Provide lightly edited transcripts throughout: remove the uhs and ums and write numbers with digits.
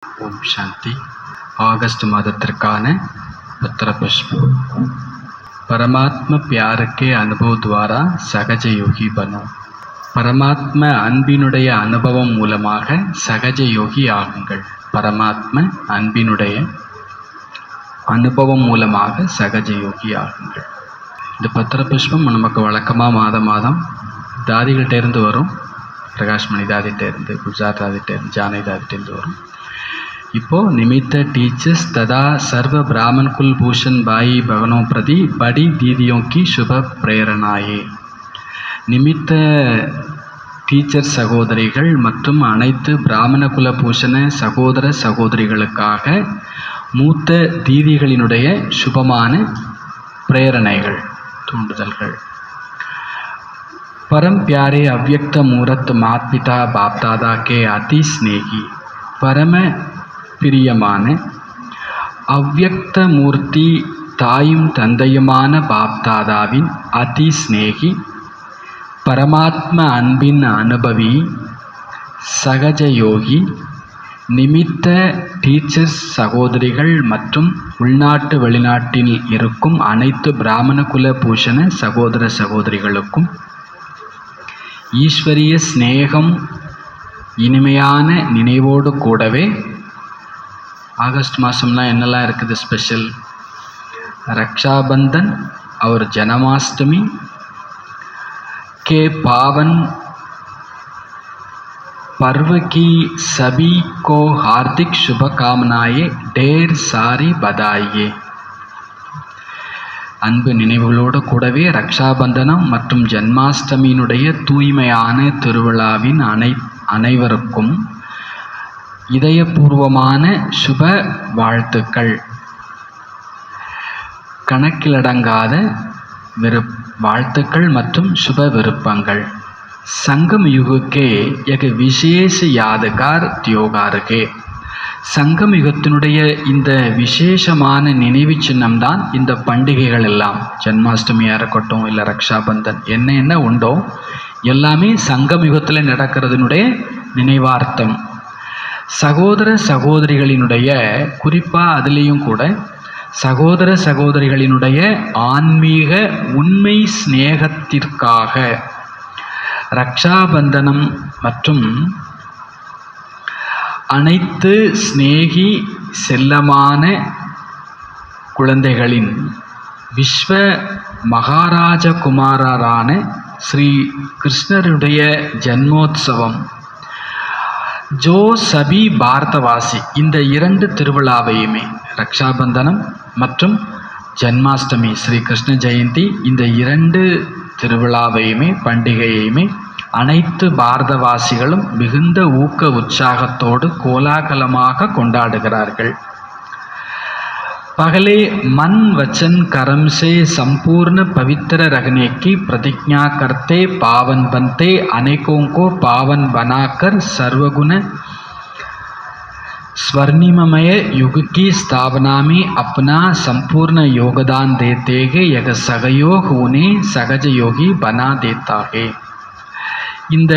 ஓம் சாந்தி. August மாதத்திற்கான பத்திர புஷ்பம். பரமாத்ம प्यार के अनुभव द्वारा சகஜ யோகி பனோ. பரமாத்ம அன்பினுடைய அனுபவம் மூலமாக சகஜ யோகி ஆகுங்கள். பரமாத்ம அன்பினுடைய அனுபவம் மூலமாக சகஜ யோகி ஆகுங்கள். இந்த பத்திர புஷ்பம் நமக்கு வழக்கமாக மாதம் தாதிகிட்டேருந்து வரும். பிரகாஷ்மணி தாதிகிட்டேருந்து, குஜராத் தாதிகிட்டேருந்து, ஜானை தாதிகிட்டேருந்து வரும். இப்போது निमित्त टीचर्स तथा सर्व ब्राह्मण कुलभूषण भाई बहनों प्रति बड़ी दीदियों की शुभ प्रेरणाए. நிமித்த டீச்சர் சகோதரிகள் மற்றும் அனைத்து பிராமண குலபூஷண சகோதர சகோதரிகளுக்காக மூத்த தீதிகளினுடைய சுபமான பிரேரணைகள், தூண்டுதல்கள். பரம் प्यारे अव्यक्त मूर्त माता पिता बाप दादा के अति स्नेही. பரம பிரியமான அவ்யக்த மூர்த்தி தாயும் தந்தையுமான பாப்தாதாவின் அதி ஸ்நேகி, பரமாத்ம அன்பின் அனுபவி, சகஜ யோகி, நிமித்த டீச்சர்ஸ் சகோதரிகள் மற்றும் உள்நாட்டு வெளிநாட்டில் இருக்கும் அனைத்து பிராமண குல பூஷண சகோதர சகோதரிகளுக்கும் ஈஸ்வரிய ஸ்நேகம் இனிமையான நினைவோடு கூடவே ஆகஸ்ட் மாதம்லாம் என்னெல்லாம் இருக்குது ஸ்பெஷல்? रक्षाबंधन और जन्माष्टमी के पावन पर्व की सभी को हार्दिक शुभकामनाएं, ढेर सारी बधाई. அன்பு நினைவுகளோடு கூடவே ரக்ஷாபந்தனம் மற்றும் ஜன்மாஷ்டமியினுடைய தூய்மையான திருவிழாவின் அனைவருக்கும் இதயபூர்வமான சுப வாழ்த்துக்கள். கணக்கிலடங்காத வாழ்த்துக்கள் மற்றும் சுப விருப்பங்கள். சங்கம் யுகக்கே எக விசேஷ யாதகார் தியோகாருகே. சங்கம் யுகத்தினுடைய இந்த விசேஷமான நினைவு சின்னம்தான் இந்த பண்டிகைகள் எல்லாம். ஜன்மாஷ்டமியாக இருக்கட்டும், இல்லை ரக்ஷாபந்தன், என்ன உண்டோ எல்லாமே சங்கம் யுகத்தில் நடக்கிறதுனுடைய நினைவார்த்தம். சகோதர சகோதரிகளினுடைய, குறிப்பாக அதுலேயும் கூட சகோதர சகோதரிகளினுடைய ஆன்மீக உண்மை ஸ்நேகத்திற்காக ரக்ஷாபந்தனம் மற்றும் அனைத்து ஸ்நேகி செல்லமான குழந்தைகளின் விஸ்வ மகாராஜகுமாரரான ஸ்ரீ கிருஷ்ணருடைய ஜன்மோத்சவம், ஜோ சபி பாரதவாசி, இந்த இரண்டு திருவிழாவையுமே, ரக்ஷாபந்தனம் மற்றும் ஜன்மாஷ்டமி ஸ்ரீ கிருஷ்ண ஜெயந்தி, இந்த இரண்டு திருவிழாவையுமே பண்டிகையுமே அனைத்து பாரதவாசிகளும் மிகுந்த ஊக்க உற்சாகத்தோடு கோலாகலமாக கொண்டாடுகிறார்கள். पहले मन वचन कर्म से संपूर्ण पवित्र रहने की प्रतिज्ञा करते पावन बनते, अनेकों को पावन बनाकर सर्वगुण स्वर्णिममय युग की स्थापना में अपना संपूर्ण योगदान देते हैं. यह सहयोग उन्हें सहज योगी बना देता है. இந்த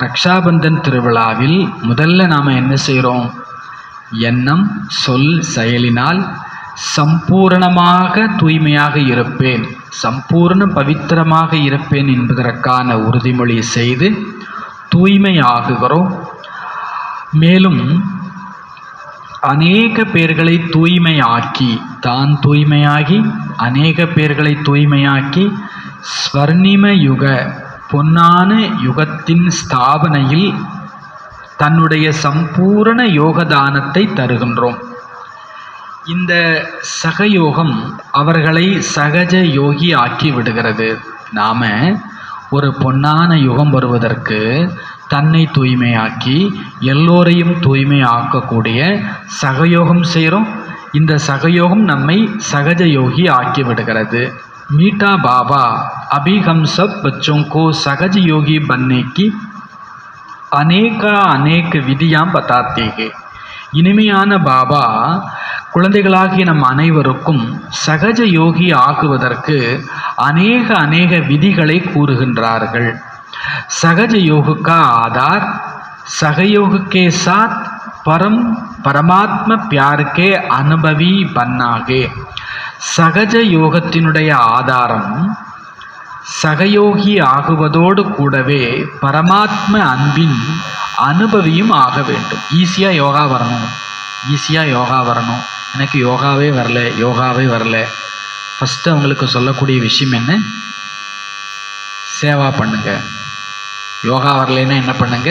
ரக்ஷாபந்தன் திருவிழாவில் முதல்ல நாம் என்ன செய்கிறோம்? எண்ணம், சொல், செயலினால் சம்பூர்ணமாக தூய்மையாக இருப்பேன், சம்பூர்ண பவித்திரமாக இருப்பேன் என்பதற்கான உறுதிமொழி செய்து தூய்மையாகுகிறோம். மேலும் அநேக பேர்களை தூய்மையாக்கி, தான் தூய்மையாகி அநேக பேர்களை தூய்மையாக்கி ஸ்வர்ணிம யுக, பொன்னான யுகத்தின் ஸ்தாபனையில் தன்னுடைய சம்பூரண யோகதானத்தை தருகின்றோம். இந்த சகயோகம் அவர்களை சகஜ யோகி ஆக்கி விடுகிறது. நாம் ஒரு பொன்னான யுகம் வருவதற்கு தன்னை தூய்மையாக்கி எல்லோரையும் தூய்மை ஆக்கக்கூடிய சகயோகம் செய்கிறோம். இந்த சகயோகம் நம்மை சகஜ யோகி ஆக்கி விடுகிறது. मीठा बाबा अभी हम सब बच्चों को सहज योगी बनने की अनेक विधियां बताते हैं. இனிமையான பாபா குழந்தைகளாகிய நம் அனைவருக்கும் சகஜ யோகி ஆகுவதற்கு அநேக விதிகளை கூறுகின்றார்கள். சகஜ योग का आधार सहयोग के साथ பரமாத்ம பியாருக்கே அனுபவி பன்னாகே. சகஜ யோகத்தினுடைய ஆதாரம் சகயோகி ஆகுவதோடு கூடவே பரமாத்ம அன்பின் அனுபவியும் ஆக வேண்டும். ஈஸியாக யோகா வரணும். எனக்கு யோகாவே வரல. ஃபஸ்ட்டு அவங்களுக்கு சொல்லக்கூடிய விஷயம் என்ன? சேவா பண்ணுங்க. யோகா வரலைன்னா என்ன பண்ணுங்க?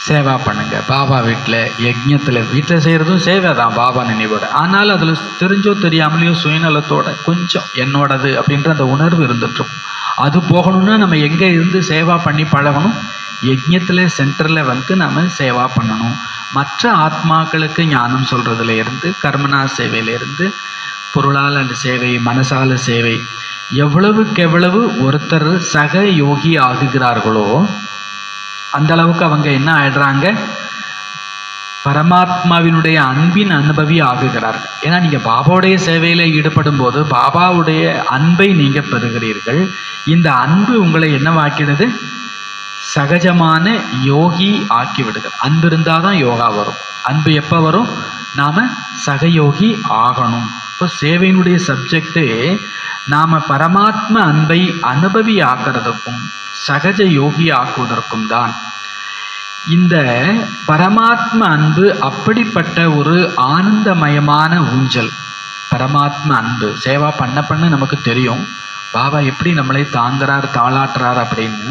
சேவா பண்ணுங்க. பாபா வீட்டில் செய்கிறதும் சேவை தான், பாபா நினைவோட. ஆனால் அதில் தெரிஞ்சோ தெரியாமலையோ சுயநலத்தோட கொஞ்சம் என்னோடது அப்படின்ற அந்த உணர்வு இருந்துட்டுருக்கும். அது போகணும்னா நம்ம எங்கே இருந்து சேவா பண்ணி பழகணும்? யஜ்ஞத்தில் சென்டரில் நம்ம சேவா பண்ணணும். மற்ற ஆத்மாக்களுக்கு ஞானம் சொல்கிறதுல இருந்து, கர்மனா சேவையிலேருந்து, பொருளால் அந்த சேவை, மனசால சேவை, எவ்வளவுக்கு ஒருத்தர் சக யோகி ஆகுகிறார்களோ அந்த அளவுக்கு அவங்க என்ன ஆயிடுறாங்க? பரமாத்மாவினுடைய அன்பின் அனுபவி ஆகுகிறார்கள். ஏன்னா நீங்கள் பாபாவுடைய சேவையில் ஈடுபடும் போது பாபாவுடைய அன்பை நீங்கள் பெறுகிறீர்கள். இந்த அன்பு உங்களை என்னவாக்கிடுது? சகஜமான யோகி ஆக்கி விடுது. அன்பு இருந்தால் தான் யோகா வரும். அன்பு எப்போ வரும்? நாம் சகயோகி ஆகணும். இப்போ சேவையினுடைய சப்ஜெக்டு நாம் பரமாத்ம அன்பை அனுபவி ஆக்கிறதுக்கும் சகஜ யோகி ஆக்குவதற்கும் தான். இந்த பரமாத்ம அன்பு அப்படிப்பட்ட ஒரு ஆனந்தமயமான ஊஞ்சல். பரமாத்ம அன்பு சேவா பண்ண நமக்கு தெரியும் பாபா எப்படி நம்மளை தாளாட்டுறார் அப்படின்னு.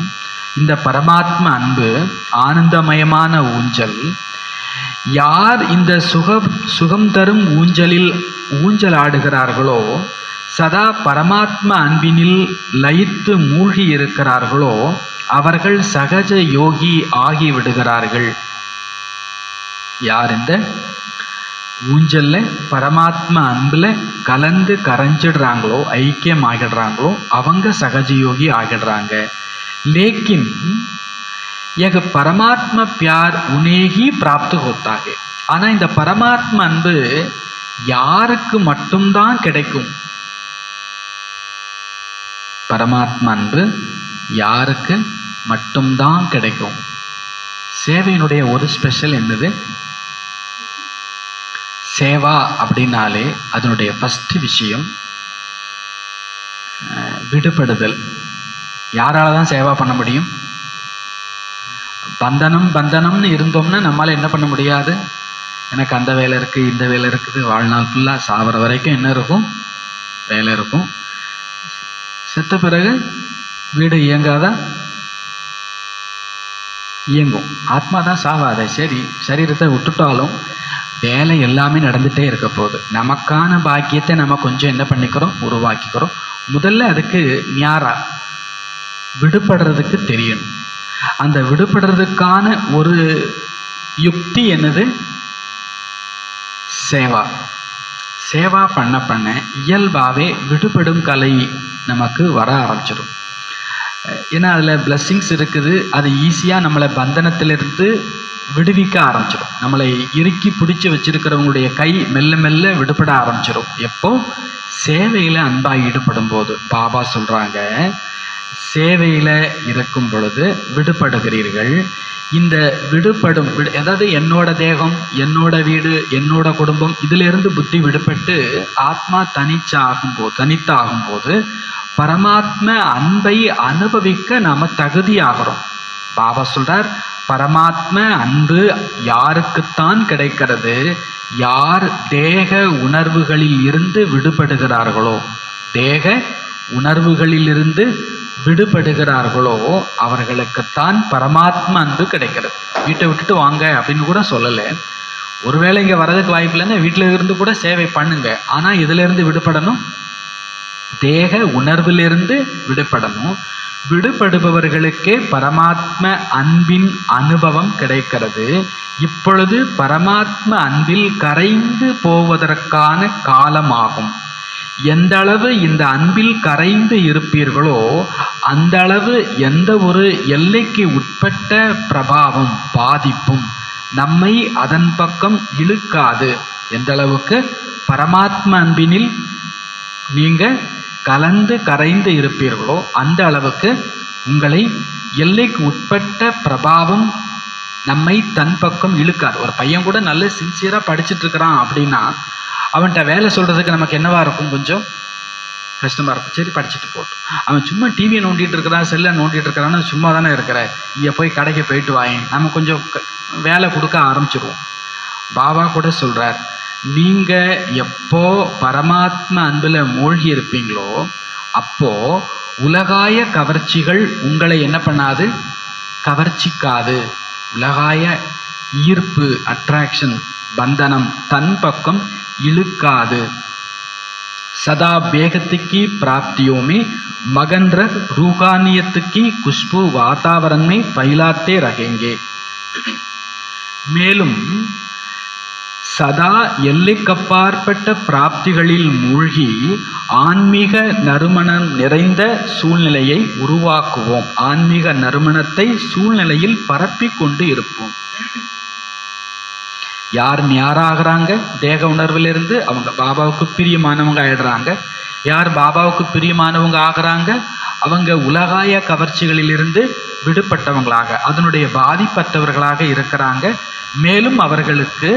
இந்த பரமாத்ம அன்பு ஆனந்தமயமான ஊஞ்சல். யார் இந்த சுகம் தரும் ஊஞ்சலில் ஊஞ்சலாடுகிறார்களோ, சதா பரமாத்ம அன்பினில் லயித்து மூழ்கி இருக்கிறார்களோ, அவர்கள் சகஜ யோகி ஆகிவிடுகிறார்கள். யார் இந்த ஊஞ்சல்ல பரமாத்ம அன்புல கலந்து கரைஞ்சிடுறாங்களோ, ஐக்கியம் ஆகிடுறாங்களோ, அவங்க சகஜ யோகி ஆகிடுறாங்க. लेकिन यह परमात्मा प्यार उन्हें ही प्राप्त होता है. ஆனால் இந்த பரமாத்ம அன்பு யாருக்கு மட்டும்தான் கிடைக்கும்? பரமாத்ம அன்பு யாருக்கு மட்டும்தான் கிடைக்கும்? சேவையினுடைய ஒரு ஸ்பெஷல் என்னது? சேவா அப்படின்னாலே அதனுடைய ஃபஸ்ட்டு விஷயம் விடுபடுதல். யாரால தான் சேவா பண்ண முடியும்? பந்தனம்னு இருந்தோம்னா நம்மளால் என்ன பண்ண முடியாது. எனக்கு அந்த வேலை இருக்குது, இந்த வேலை இருக்குது, வாழ்நாள் ஃபுல்லாக சாவர வரைக்கும் என்ன இருக்கும்? வேலை இருக்கும். செத்த பிறகு வீடு இயங்காதா? இயங்கும். ஆத்மா தான் சாவாத. சரி, சரீரத்தை விட்டுட்டாலும் வேலை எல்லாமே நடந்துகிட்டே இருக்க போகுது. நமக்கான பாக்கியத்தை நம்ம கொஞ்சம் என்ன பண்ணிக்கிறோம்? உருவாக்கிக்கிறோம். முதல்ல அதுக்கு ஞாரா விடுபடுறதுக்கு தெரியணும். அந்த விடுபடுறதுக்கான ஒரு யுக்தி என்னது? சேவா பண்ண இயல்பாகவே விடுபடும் கலை நமக்கு வர ஆரம்பிச்சிடும். ஏன்னா அதில் பிளஸ்ஸிங்ஸ் இருக்குது. அது ஈஸியாக நம்மளை பந்தனத்திலிருந்து விடுவிக்க ஆரம்பிச்சிடும். நம்மளை இறுக்கி பிடிச்சி வச்சிருக்கிறவங்களுடைய கை மெல்ல மெல்ல விடுபட ஆரம்பிச்சிடும். எப்போ? சேவையில் அன்பாக ஈடுபடும் போது. பாபா சொல்கிறாங்க, சேவையில் இருக்கும் பொழுது விடுபடுகிறீர்கள். இந்த அதாவது என்னோட தேகம், என்னோட வீடு, என்னோட குடும்பம், இதிலிருந்து புத்தி விடுபட்டு ஆத்மா தனித்தாகும்போது பரமாத்ம அன்பை அனுபவிக்க நாம் தகுதியாகிறோம். பாபா சொல்றார், பரமாத்ம அன்பு யாருக்குத்தான் கிடைக்கிறது? யார் தேக உணர்வுகளில் இருந்து விடுபடுகிறார்களோ, தேக உணர்வுகளிலிருந்து விடுபடுகிறார்களோ அவர்களுக்குத்தான் பரமாத்ம அன்பு கிடைக்கிறது. வீட்டை விட்டுட்டு வாங்க அப்படின்னு கூட சொல்லலை. ஒருவேளை இங்கே வரதுக்கு வாய்ப்பு இல்லைன்னா வீட்டில் இருந்து கூட சேவை பண்ணுங்க. ஆனால் இதிலிருந்து விடுபடணும், தேக உணர்விலிருந்து விடுபடணும். விடுபடுபவர்களுக்கே பரமாத்ம அன்பின் அனுபவம் கிடைக்கிறது. இப்பொழுது பரமாத்ம அன்பில் கரைந்து போவதற்கான காலமாகும். எந்த அளவு இந்த அன்பில் கரைந்து இருப்பீர்களோ அந்த அளவு எந்த ஒரு எல்லைக்கு உட்பட்ட பிரபாவம், பாதிப்பும் நம்மை அதன் பக்கம் இழுக்காது. எந்த அளவுக்கு பரமாத்ம அன்பினில் நீங்கள் கலந்து கரைந்து இருப்பீர்களோ அந்த அளவுக்கு உங்களை எல்லைக்கு உட்பட்ட பிரபாவம் நம்மை தன் பக்கம் இழுக்காது. ஒரு பையன் கூட நல்ல சின்சியராக படிச்சுட்டு இருக்கிறான் அப்படின்னா அவன்கிட்ட வேலை சொல்கிறதுக்கு நமக்கு என்னவா இருக்கும், கொஞ்சம் கஷ்டமாக இருக்கும். சரி படிச்சுட்டு போட்டோம். அவன் சும்மா டிவியை நோண்டிகிட்டு இருக்கிறான், செல்லை நோண்டிகிட்டு இருக்கிறான்னு சும்மா தானே இருக்கிற, இங்கே போய் கடைக்கு போயிட்டு வாயேன், நம்ம கொஞ்சம் வேலை கொடுக்க ஆரம்பிச்சிடுவோம். பாபா கூட சொல்கிறார், நீங்கள் எப்போ பரமாத்மா அன்பில் மூழ்கி இருப்பீங்களோ அப்போது உலகாய கவர்ச்சிகள் உங்களை என்ன பண்ணாது, கவர்ச்சிக்காது. உலகாய ஈர்ப்பு, அட்ராக்ஷன், பந்தனம் தன் பக்கம் இழுக்காது. சதா பேகத்துக்கு பிராப்தியோமே மகன்ற ரூகானியத்துக்கு குஷ்பு வாத்தாவரண்மை பயிலாத்தே ரகேங்கே. மேலும் சதா எல்லைக்கப்பாற்பட்ட பிராப்திகளில் மூழ்கி ஆன்மீக நறுமணம் நிறைந்த சூழ்நிலையை உருவாக்குவோம். ஆன்மீக நறுமணத்தை சூழ்நிலையில் பரப்பி கொண்டு இருப்போம். யார் ஞாராகிறாங்க, தேக உணர்விலிருந்து அவங்க பாபாவுக்கு பிரியமானவங்க ஆயிடுறாங்க. யார் பாபாவுக்கு பிரியமானவங்க ஆகிறாங்க, அவங்க உலகாய கவர்ச்சிகளிலிருந்து விடுபட்டவங்களாக, அதனுடைய பாதிப்பற்றவர்களாக இருக்கிறாங்க. மேலும் அவர்களுக்கு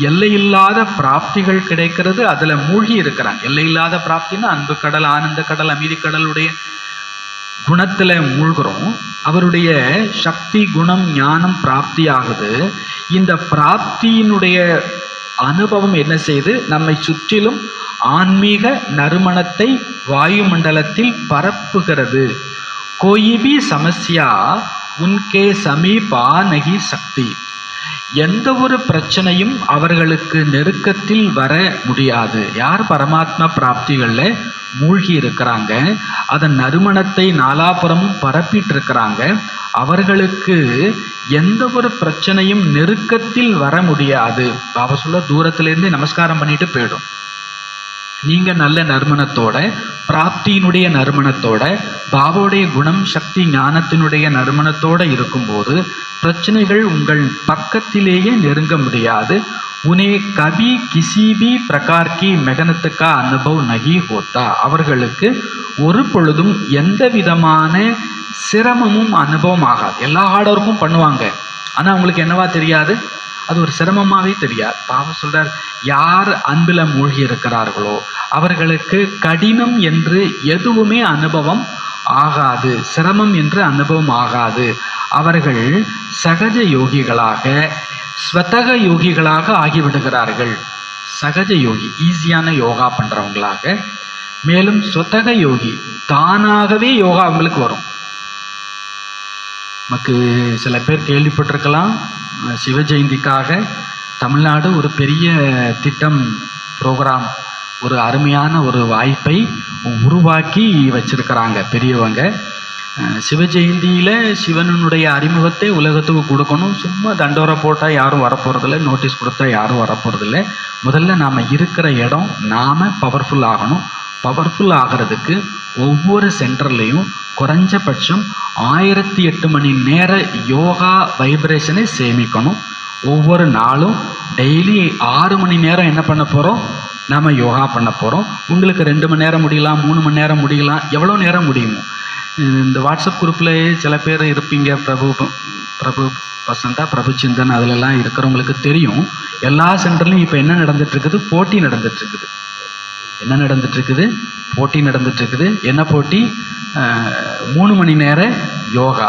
எல்லையில்லாத பிராப்திகள் கிடைக்கிறது, அதில் மூழ்கி இருக்கிறாங்க. எல்லையில்லாத பிராப்தின்னா அன்பு கடல், ஆனந்த கடல், அமைதி கடலுடைய குணத்தில் மூழ்கிறோம். அவருடைய சக்தி, குணம், ஞானம் பிராப்தி ஆகுது. இந்த பிராப்தியினுடைய அனுபவம் என்ன செய்து நம்மை சுற்றிலும் ஆன்மீக நறுமணத்தை வாயுமண்டலத்தில் பரப்புகிறது. கோயிபி சமஸ்யா உன்கே சமீபா நகி சக்தி. எந்த ஒரு பிரச்சனையும் அவர்களுக்கு நெருக்கத்தில் வர முடியாது. யார் பரமாத்மா பிராப்திகளில் மூழ்கி இருக்கிறாங்க, அதன் நறுமணத்தை நாலாபுறமும் பரப்பிட்டு இருக்கிறாங்க, அவர்களுக்கு எந்த ஒரு பிரச்சனையும் நெருக்கத்தில் வர முடியாது. பாபா சொல்ல தூரத்திலேருந்து நமஸ்காரம் பண்ணிட்டு போயிடும். நீங்கள் நல்ல நறுமணத்தோட, பிராப்தியினுடைய நறுமணத்தோட, பாபாவுடைய குணம், சக்தி, ஞானத்தினுடைய நறுமணத்தோடு இருக்கும்போது பிரச்சனைகள் உங்கள் பக்கத்திலேயே நெருங்க முடியாது. உனே கபி கிசிபி பிரகார்கி மெகனத்துக்கா அனுபவ் நகி ஹோத்தா. அவர்களுக்கு ஒரு பொழுதும் எந்த விதமான சிரமமும் அனுபவம் ஆகாது. எல்லா ஹார்ட்ஒர்க்கும் பண்ணுவாங்க, ஆனால் அவங்களுக்கு என்னவா தெரியாது, அது ஒரு சிரமமாகவே தெரியாது. பாபா சொல்கிறார், யார் அன்பில் மூழ்கி இருக்கிறார்களோ அவர்களுக்கு கடினம் என்று எதுவுமே அனுபவம் ஆகாது, சிரமம் என்று அனுபவம் ஆகாது. அவர்கள் சகஜ யோகிகளாக, ஸ்வதக யோகிகளாக ஆகிவிடுகிறார்கள். சகஜ யோகி ஈஸியான யோகா பண்ணுறவங்களாக, மேலும் ஸ்வதக யோகி தானாகவே யோகா அவங்களுக்கு வரும். நமக்கு சில பேர் கேள்விப்பட்டிருக்கலாம், சிவ ஜெயந்திக்காக தமிழ்நாடு ஒரு பெரிய திட்டம், ப்ரோக்ராம், ஒரு அருமையான ஒரு வாய்ப்பை உருவாக்கி வச்சிருக்கிறாங்க பெரியவங்க. சிவ ஜெயந்தியில் சிவனுடைய அறிமுகத்தை உலகத்துக்கு கொடுக்கணும். சும்மா தண்டோரை போட்டால் யாரும் வரப்போகிறதில்ல, நோட்டீஸ் கொடுத்தா யாரும் வரப்போகிறதில்ல. முதல்ல நாம் இருக்கிற இடம், நாம் பவர்ஃபுல் ஆகணும். பவர்ஃபுல் ஆகிறதுக்கு ஒவ்வொரு சென்டர்லேயும் குறைஞ்சபட்சம் 1008 மணி நேர யோகா வைப்ரேஷனை சேமிக்கணும். ஒவ்வொரு நாளும் டெய்லி 6 மணி நேரம் என்ன பண்ண போகிறோம், நாம் யோகா பண்ண போகிறோம். உங்களுக்கு 2 மணி நேரம் முடியலாம், 3 மணி நேரம் முடியலாம், எவ்வளோ நேரம் முடியுமோ. இந்த வாட்ஸ்அப் குரூப்பில் சில பேர் இருப்பீங்க, பிரபு வசந்தா, பிரபு சிந்தன், அதிலெல்லாம் இருக்கிறவங்களுக்கு தெரியும். எல்லா சென்டர்லையும் இப்போ என்ன நடந்துட்டுருக்குது, போட்டி நடந்துட்டுருக்குது. என்ன நடந்துட்டுருக்குது, போட்டி நடந்துட்டுருக்குது. என்ன போட்டி, 3 மணி நேர யோகா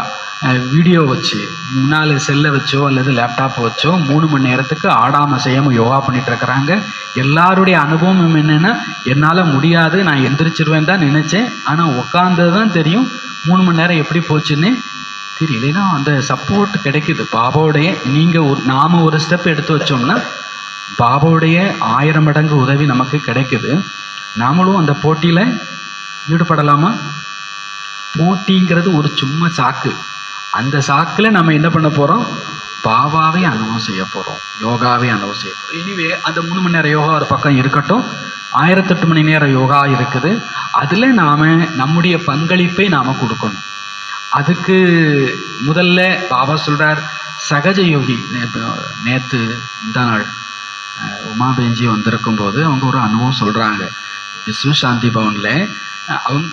வீடியோ வச்சு, முன்னால் செல்லை வச்சோ அல்லது லேப்டாப்பை வச்சோ 3 மணி நேரத்துக்கு ஆடாமல் செய்யாமல் யோகா பண்ணிகிட்ருக்கிறாங்க. எல்லாருடைய அனுபவம் என்னென்னா, என்னால் முடியாது, நான் எந்திரிச்சிருவேன் தான் நினச்சேன், ஆனால் உட்காந்தது தான் தெரியும் 3 மணி நேரம் எப்படி போச்சுன்னு தெரியலனா. அந்த சப்போர்ட் கிடைக்குது பாபாவுடைய. நாம் ஒரு ஸ்டெப் எடுத்து வச்சோம்னா பாபாவுடைய 1000 மடங்கு உதவி நமக்கு கிடைக்குது. நாமளும் அந்த போட்டியில் ஈடுபடலாமா? போட்டிங்கிறது ஒரு சும்மா சாக்கு. அந்த சாக்கில் நம்ம என்ன பண்ண போகிறோம், பாபாவே அனுபவம் செய்ய போகிறோம், யோகாவே அனுபவம் செய்ய போகிறோம். இனிவே அந்த 3 மணி நேரம் யோகா ஒரு பக்கம் இருக்கட்டும், 1008 மணி நேரம் யோகா இருக்குது. அதில் நாம் நம்முடைய பங்களிப்பை நாம் கொடுக்கணும். அதுக்கு முதல்ல பாபா சொல்கிறார், சகஜ யோகி. நேற்று இந்த நாள் உமாபெஞ்சி வந்திருக்கும்போது அவங்க ஒரு அனுபவம் சொல்கிறாங்க. விஸ்வ சாந்தி பவனில் அவங்க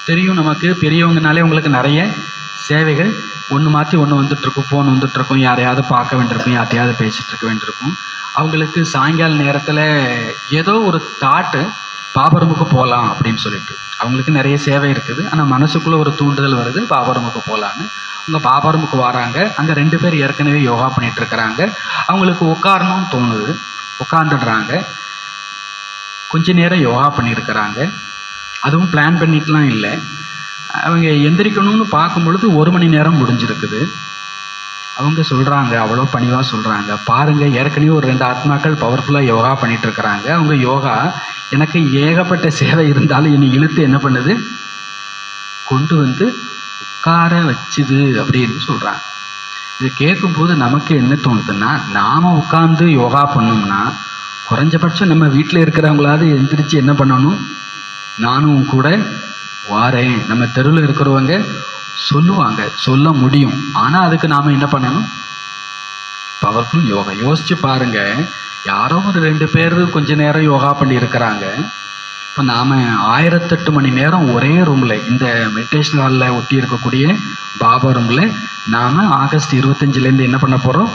தெரியும், நமக்கு பெரியவங்கனாலே உங்களுக்கு நிறைய சேவைகள் ஒன்று மாற்றி ஒன்று வந்துட்டுருக்கும், ஃபோன் வந்துட்டுருக்கும், யாரையாவது பார்க்க வேண்டியிருக்கும், யார்ட்டையாவது பேசிகிட்டு இருக்க வேண்டியிருக்கும். அவங்களுக்கு சாயங்கால நேரத்தில் ஏதோ ஒரு தாட்டு பாபரமுக்கு போகலாம் அப்படின்னு சொல்லிட்டு, அவங்களுக்கு நிறைய சேவை இருக்குது, ஆனால் மனசுக்குள்ளே ஒரு தூண்டுதல் வருது பாபரமுக்கு போகலான்னு. அவங்க பாபரமுக்கு வராங்க. அங்கே 2 பேர் ஏற்கனவே யோகா பண்ணிகிட்டு இருக்கிறாங்க. அவங்களுக்கு உட்காரணும்னு தோணுது, உட்காந்துடுறாங்க. கொஞ்ச நேரம் யோகா பண்ணியிருக்கிறாங்க. அதுவும் பிளான் பண்ணிட்டுலாம் இல்லை. அவங்க எந்திரிக்கணும்னு பார்க்கும் பொழுது 1 மணி நேரம் முடிஞ்சிருக்குது. அவங்க சொல்கிறாங்க, அவ்வளோ பணிவாக சொல்கிறாங்க, பாருங்கள் ஏற்கனவே ஒரு 2 ஆத்மாக்கள் பவர்ஃபுல்லாக யோகா பண்ணிகிட்டு இருக்கிறாங்க. அவங்க யோகா எனக்கு ஏகப்பட்ட சேவை இருந்தாலும் என்னை இழுத்து என்ன பண்ணுது, கொண்டு வந்து உட்கார வச்சுது அப்படின்னு சொல்கிறாங்க. இது கேட்கும்போது நமக்கு என்ன தோணுதுன்னா, நாம் உட்காந்து யோகா பண்ணோம்னா குறைஞ்சபட்சம் நம்ம வீட்டில் இருக்கிறவங்களாவது எந்திரிச்சு என்ன பண்ணணும், நானும் கூட வாரேன். நம்ம தெருவில் இருக்கிறவங்க சொல்லுவாங்க, சொல்ல முடியும். ஆனால் அதுக்கு நாம் என்ன பண்ணணும், பவர்ஃபுல் யோகா. யோசிச்சு பாருங்கள், யாரோ ஒரு 2 பேர் கொஞ்ச நேரம் யோகா பண்ணி இருக்கிறாங்க. இப்போ நாம் 1008 மணி நேரம் ஒரே ரூமில், இந்த மெடிடேஷன் ஹாலில் ஒட்டி இருக்கக்கூடிய பாபா ரூமில் நாம் ஆகஸ்ட் 25லேருந்து என்ன பண்ண போகிறோம்,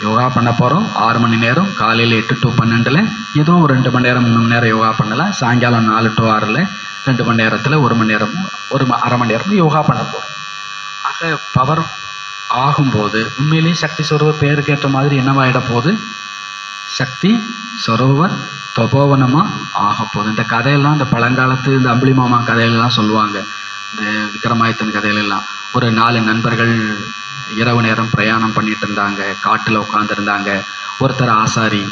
யோகா பண்ண போகிறோம். 6 மணி நேரம், காலையில் 8 to 12, ஏதோ ஒரு 2 மணி நேரம் 3 மணி நேரம் யோகா பண்ணலாம். சாயங்காலம் 4 to 6, 2 மணி நேரத்தில் 1 மணி நேரமும் ஒரு அரை மணி நேரமும் யோகா பண்ண போகிறோம். ஆக பவர் ஆகும்போது உண்மையிலேயே சக்தி சரோவர் பேருக்கு ஏற்ற மாதிரி என்னவாயிட போகுது, சக்தி சரோவர் தபோவனமாக ஆக போகுது. இந்த கதையெல்லாம் இந்த பழங்காலத்து இந்த அம்புலி மாமா கதையிலெல்லாம் சொல்லுவாங்க. இந்த விக்ரமாதித்தன் கதையிலெல்லாம் ஒரு 4 நண்பர்கள் இரவு நேரம் பிரயாணம் பண்ணிட்டு இருந்தாங்க, காட்டில் உட்காந்துருந்தாங்க. ஒருத்தர் ஆசாரி,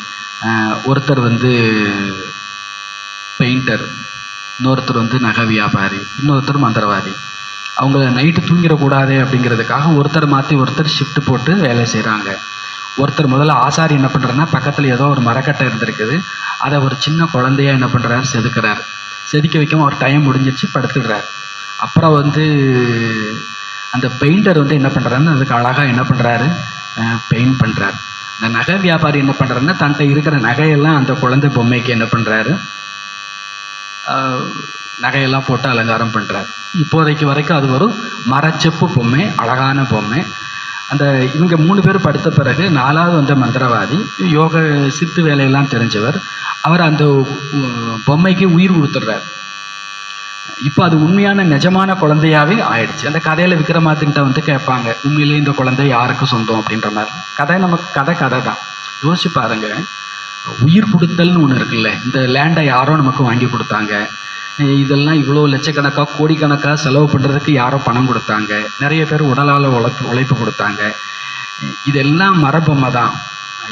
ஒருத்தர் பெயிண்டர், இன்னொருத்தர் நகை வியாபாரி, இன்னொருத்தர் மந்திரவாதி. அவங்க நைட்டு தூங்கிடக்கூடாது அப்படிங்கிறதுக்காக ஒருத்தர் மாற்றி ஒருத்தர் ஷிஃப்ட் போட்டு வேலை செய்கிறாங்க. ஒருத்தர் முதல்ல ஆசாரி என்ன பண்ணுறாருன்னா, பக்கத்தில் ஏதோ ஒரு மரக்கட்டை இருந்திருக்குது, அதை ஒரு சின்ன குழந்தையா என்ன பண்ணுறாரு, செதுக்கிறார். செதுக்கி வைக்காம அவர் டைம் முடிஞ்சிருச்சு, படுத்துடுறார். அப்புறம் அந்த பெயிண்டர் என்ன பண்ணுறாருன்னு அதுக்கு அழகாக என்ன பண்ணுறாரு, பெயிண்ட் பண்ணுறாரு. இந்த நகை வியாபாரி என்ன பண்ணுறாருன்னா, தன்கிட்ட இருக்கிற நகையெல்லாம் அந்த குழந்தை பொம்மைக்கு என்ன பண்ணுறாரு, நகையெல்லாம் போட்டு அலங்காரம் பண்ணுறாரு. இப்போதைக்கு வரைக்கும் அது ஒரு மரச்செப்பு பொம்மை, அழகான பொம்மை. அந்த இவங்க 3 பேர் படுத்த பிறகு 4வது மந்திரவாதி, யோக சித்து வேலையெல்லாம் தெரிஞ்சவர், அவர் அந்த பொம்மைக்கு உயிர் கொடுத்துட்றார். இப்போ அது உண்மையான நிஜமான குழந்தையாகவே ஆயிடுச்சு. அந்த கதையில் விக்ரமாதித்தன்கிட்ட கேட்பாங்க, உண்மையிலேயே இந்த குழந்தை யாருக்கு சொந்தம் அப்படின்ற மாதிரி. கதை நமக்கு கதை தான். யோசிச்சு பாருங்க, உயிர் கொடுத்தல்னு ஒன்று இருக்குல்ல. இந்த லேண்டை யாரோ நமக்கு வாங்கி கொடுத்தாங்க, இதெல்லாம் இவ்வளோ லட்சக்கணக்காக கோடிக்கணக்காக செலவு பண்ணுறதுக்கு யாரோ பணம் கொடுத்தாங்க, நிறைய பேர் உடலால் உழைப்பு கொடுத்தாங்க. இதெல்லாம் மரபொம்மை தான்.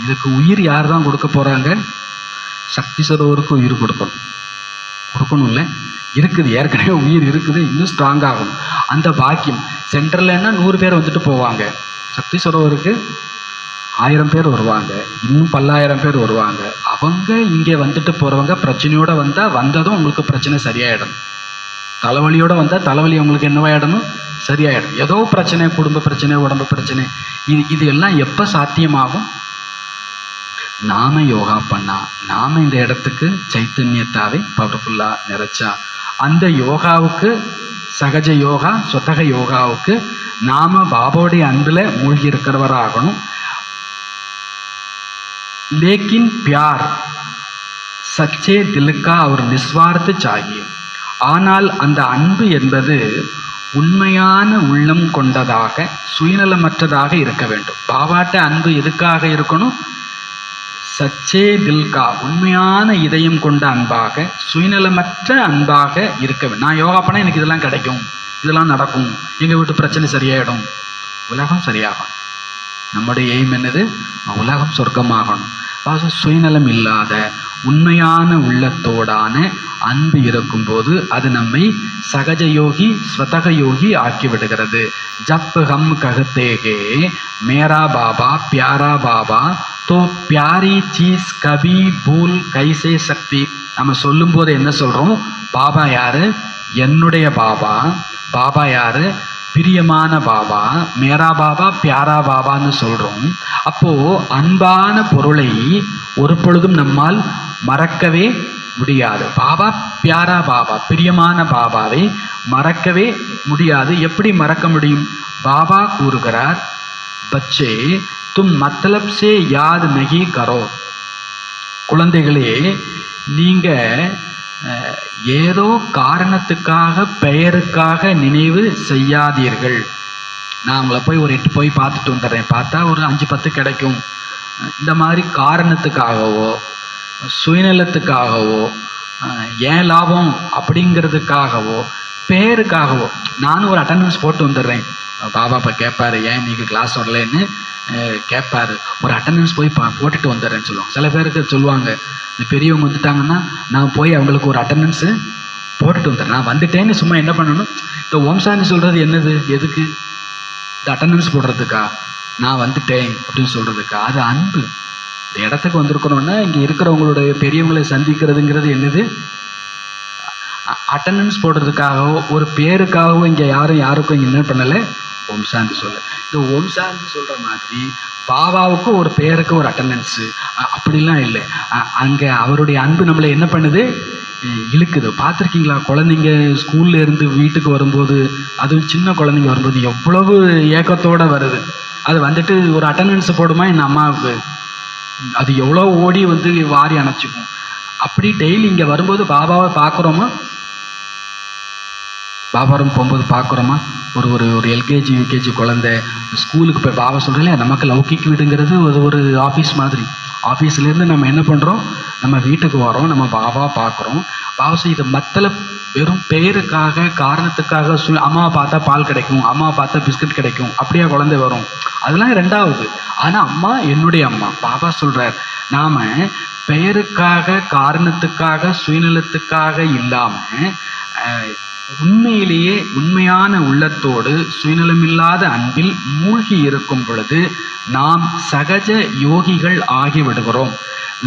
இதுக்கு உயிர் யார் தான் கொடுக்க போகிறாங்க, சக்தி சரோவருக்கு உயிர் கொடுக்கணும்ல. இருக்குது, ஏற்கனவே உயிர் இருக்குது, இன்னும் ஸ்ட்ராங் ஆகணும். அந்த பாக்கியம் சென்ட்ரல்னா 100 பேர் போவாங்க, சக்தி சரோவருக்கு 1000 பேர் வருவாங்க, இன்னும் 10,000 பேர் வருவாங்க. அவங்க இங்கே போகிறவங்க பிரச்சனையோடு வந்ததும் உங்களுக்கு பிரச்சனை சரியாயிடணும். தலைவலியோடு வந்தால் தலைவலி உங்களுக்கு என்னவாயிடணும், சரியாயிடும். ஏதோ பிரச்சனை, குடும்ப பிரச்சனை, உடம்பு பிரச்சனை, இது எல்லாம் எப்போ சாத்தியமாகும், நாம் யோகா பண்ணால், நாம் இந்த இடத்துக்கு சைத்தன்யத்தாவே பவர்ஃபுல்லாக நிறைச்சா, அந்த யோகாவுக்கு, சகஜ யோகா சொத்தக யோகாவுக்கு நாம் பாபாவுடைய அன்பில் மூழ்கி இருக்கிறவராகணும். लेकिन प्यार सच्चे दिल का और निस्वार्थ चाहिए. ஆனால் அந்த அன்பு என்பது உண்மையான உள்ளம் கொண்டதாக, சுயநலமற்றதாக இருக்க வேண்டும். பாபாட்ட அன்பு எதுக்காக இருக்கணும், சச்சே தில்கா, உண்மையான இதயம் கொண்ட அன்பாக, சுயநலமற்ற அன்பாக இருக்க வேண்டும். நான் யோகா பண்ணால் எனக்கு இதெல்லாம் கிடைக்கும், இதெல்லாம் நடக்கும், எங்கள் வீட்டு பிரச்சனை சரியாயிடும், உலகம் சரியாகணும். நம்முடைய எய்ம் என்னது, உலகம் சொர்க்கமாகணும். சுயநலம் இல்லாத உண்மையான உள்ளத்தோடான அன்பு இருக்கும்போது அது நம்மை சகஜ யோகி ஸ்வதக யோகி ஆக்கிவிடுகிறது. ஜப் ஹம் கஹத்தேகே மேரா பாபா பியாரா பாபா தோ பியாரி சீஸ் கபி பூல் கைசே சக்தி. நம்ம சொல்லும்போது என்ன சொல்கிறோம், பாபா யார், என்னுடைய பாபா. பாபா யார், பிரியமான பாபா. மேரா பாபா பியாரா பாபான்னு சொல்கிறோம். அப்போது அன்பான பொருளை ஒரு பொழுதும் நம்மால் மறக்கவே முடியாது. பாபா பியாரா பாபா, பிரியமான பாபாவை மறக்கவே முடியாது. எப்படி மறக்க முடியும்? பாபா கூறுகிறார், பச்சே தும் மத்லப் சே யாத் நஹி கரோ. குழந்தைகளே, நீங்க ஏதோ காரணத்துக்காக பெயருக்காக நினைவு செய்யாதீர்கள். நான் உங்களை போய் ஒரு 8 போய் பார்த்துட்டு வந்துடுறேன், பார்த்தா ஒரு 5-10 கிடைக்கும், இந்த மாதிரி காரணத்துக்காகவோ சுயநலத்துக்காகவோ ஏன் லாபம் அப்படிங்கிறதுக்காகவோ பேருக்காகவோ நானும் ஒரு அட்டண்டன்ஸ் போட்டு வந்துடுறேன். பாபா இப்போ கேட்பாரு, ஏன் நீங்கள் கிளாஸ் வரலன்னு கேட்பாரு, ஒரு அட்டண்டன்ஸ் போய் போட்டுட்டு வந்துடுறேன்னு சொல்லுவாங்க. சில பேருக்கு சொல்லுவாங்க, இந்த பெரியவங்க வந்துட்டாங்கன்னா நான் போய் அவங்களுக்கு ஒரு அட்டண்டன்ஸு போட்டுட்டு வந்துடுறேன். நான் வந்துட்டேன்னு சும்மா என்ன பண்ணணும்? இந்த ஓம் சாந்தி சொல்கிறது என்னது? எதுக்கு? இந்த அட்டண்டன்ஸ் போடுறதுக்கா? நான் வந்துட்டேன் அப்படின்னு சொல்கிறதுக்கா? அது அன்பு. இந்த இடத்துக்கு வந்திருக்கிறோன்னா இங்கே இருக்கிறவங்களுடைய பெரியவங்களை சந்திக்கிறதுங்கிறது என்னது? அட்டண்டன்ஸ் போடுறதுக்காகவோ ஒரு பேருக்காகவோ இங்கே யாருக்கும் இங்கே என்ன பண்ணலை? ஓம் சாந்தி சொல்ல. இந்த ஓம் சாந்தி சொல்கிற மாதிரி பாபாவுக்கு ஒரு பேருக்கு ஒரு அட்டண்டன்ஸு அப்படிலாம் இல்லை. அங்கே அவருடைய அன்பு நம்மளை என்ன பண்ணுது? இழுக்குது. பார்த்துருக்கீங்களா? குழந்தைங்க ஸ்கூல்ல இருந்து வீட்டுக்கு வரும்போது, அதுவும் சின்ன குழந்தைங்க வரும்போது எவ்வளவு ஏக்கத்தோடு வருது. அது வந்துட்டு ஒரு அட்டண்டன்ஸ் போடுமா என் அம்மாவுக்கு? அது எவ்வளோ ஓடி வந்து வாரி அணைச்சிக்கும். அப்படி டெய்லி இங்கே வரும்போது பாபாவை பார்க்குறோமா? பாபாரும் போகும்போது பார்க்குறோமா? ஒரு எல்கேஜி யூகேஜி குழந்தை ஸ்கூலுக்கு போய் பாபா சொல்கிறேன், நமக்கு லௌகிக் வீடுங்கிறது ஒரு ஆஃபீஸ் மாதிரி. ஆஃபீஸ்லேருந்து நம்ம என்ன பண்ணுறோம்? நம்ம வீட்டுக்கு வரோம், நம்ம பாபா பார்க்குறோம். பாபா இது மத்தல வெறும் பெயருக்காக காரணத்துக்காக அம்மாவை பார்த்தா பால் கிடைக்கும், அம்மாவை பார்த்தா பிஸ்கட் கிடைக்கும், அப்படியே குழந்தை வரும். அதெல்லாம் ரெண்டாவது. ஆனால் அம்மா என்னுடைய அம்மா. பாபா சொல்கிறார், நாம் பெயருக்காக காரணத்துக்காக சுயநலத்துக்காக இல்லாமல் உண்மையிலேயே உண்மையான உள்ளத்தோடு சுயநலமில்லாத அன்பில் மூழ்கி இருக்கும் பொழுது நாம் சகஜ யோகிகள் ஆகிவிடுகிறோம்.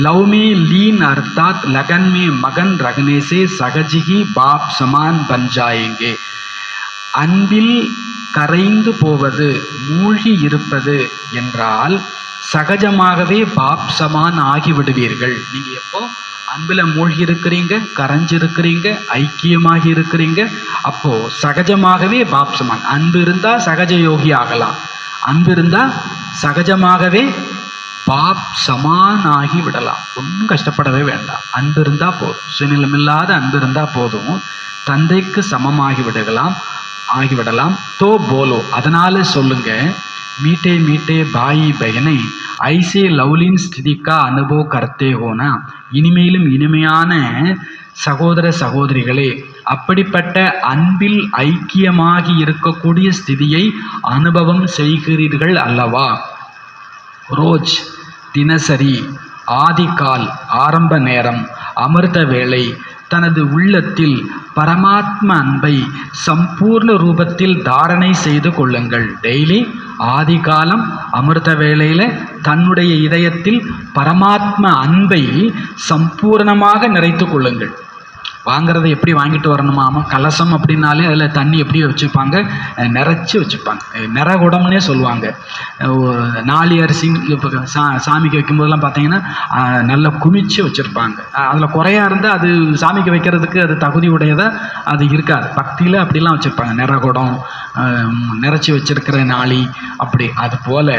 லவ்மே லீன் அர்த்தாத் லகன்மே மகன் ரகனேசே சகஜிகி பாப் சமான் பஞ்சாயேங்கே. அன்பில் கரைந்து போவது, மூழ்கி இருப்பது என்றால் சகஜமாகவே பாப் சமான் ஆகிவிடுவீர்கள். நீங்கள் எப்போ அன்பில் மூழ்கி இருக்கிறீங்க, கரைஞ்சிருக்கிறீங்க, ஐக்கியமாகி இருக்கிறீங்க, அப்போது சகஜமாகவே பாப் சமான். அன்பு இருந்தால் சகஜ யோகி ஆகலாம். அன்பு இருந்தால் சகஜமாகவே பாப் சமான் ஆகி விடலாம். ஒன்றும் கஷ்டப்படவே வேண்டாம். அன்பு இருந்தால் போதும். சுயநலமில்லாத அன்பு இருந்தால் போதும். தந்தைக்கு சமமாகி ஆகிவிடலாம். தோ போலோ, அதனால் சொல்லுங்க, மீட்டே மீட்டே பாயி பகனை ஐசே லவ்லின் ஸ்திதிக்கா அனுபவ கர்த்தே ஹோனா. இனிமேலும் இனிமையான சகோதர சகோதரிகளே, அப்படிப்பட்ட அன்பில் ஐக்கியமாகி இருக்கக்கூடிய ஸ்திதியை அனுபவம் செய்கிறீர்கள் அல்லவா? ரோஜ், தினசரி, ஆதிகால், ஆரம்ப நேரம், அமிர்த வேளை தனது உள்ளத்தில் பரமாத்ம அன்பை சம்பூர்ண ரூபத்தில் தாரணை செய்து கொள்ளுங்கள். டெய்லி ஆதிகாலம் அமிர்த வேளையில் தன்னுடைய இதயத்தில் பரமாத்ம அன்பை சம்பூர்ணமாக நிறைத்து கொள்ளுங்கள். வாங்கிறத எப்படி வாங்கிட்டு வரணுமாமா? கலசம் அப்படின்னாலே அதில் தண்ணி எப்படி வச்சுப்பாங்க? நிறைச்சி வச்சுப்பாங்க. நிறகுடம்னே சொல்லுவாங்க. 4 அரிசி இப்போ சாமிக்கு வைக்கும்போதெல்லாம் பார்த்தீங்கன்னா நல்லா குமிச்சு வச்சுருப்பாங்க. அதில் குறையா இருந்தால் அது சாமிக்கு வைக்கிறதுக்கு அது தகுதி உடையதாக அது இருக்காது. பக்தியில் அப்படிலாம் வச்சுருப்பாங்க. நிறகுடம், நிறைச்சி வச்சுருக்கிற நாளி, அப்படி. அது போல்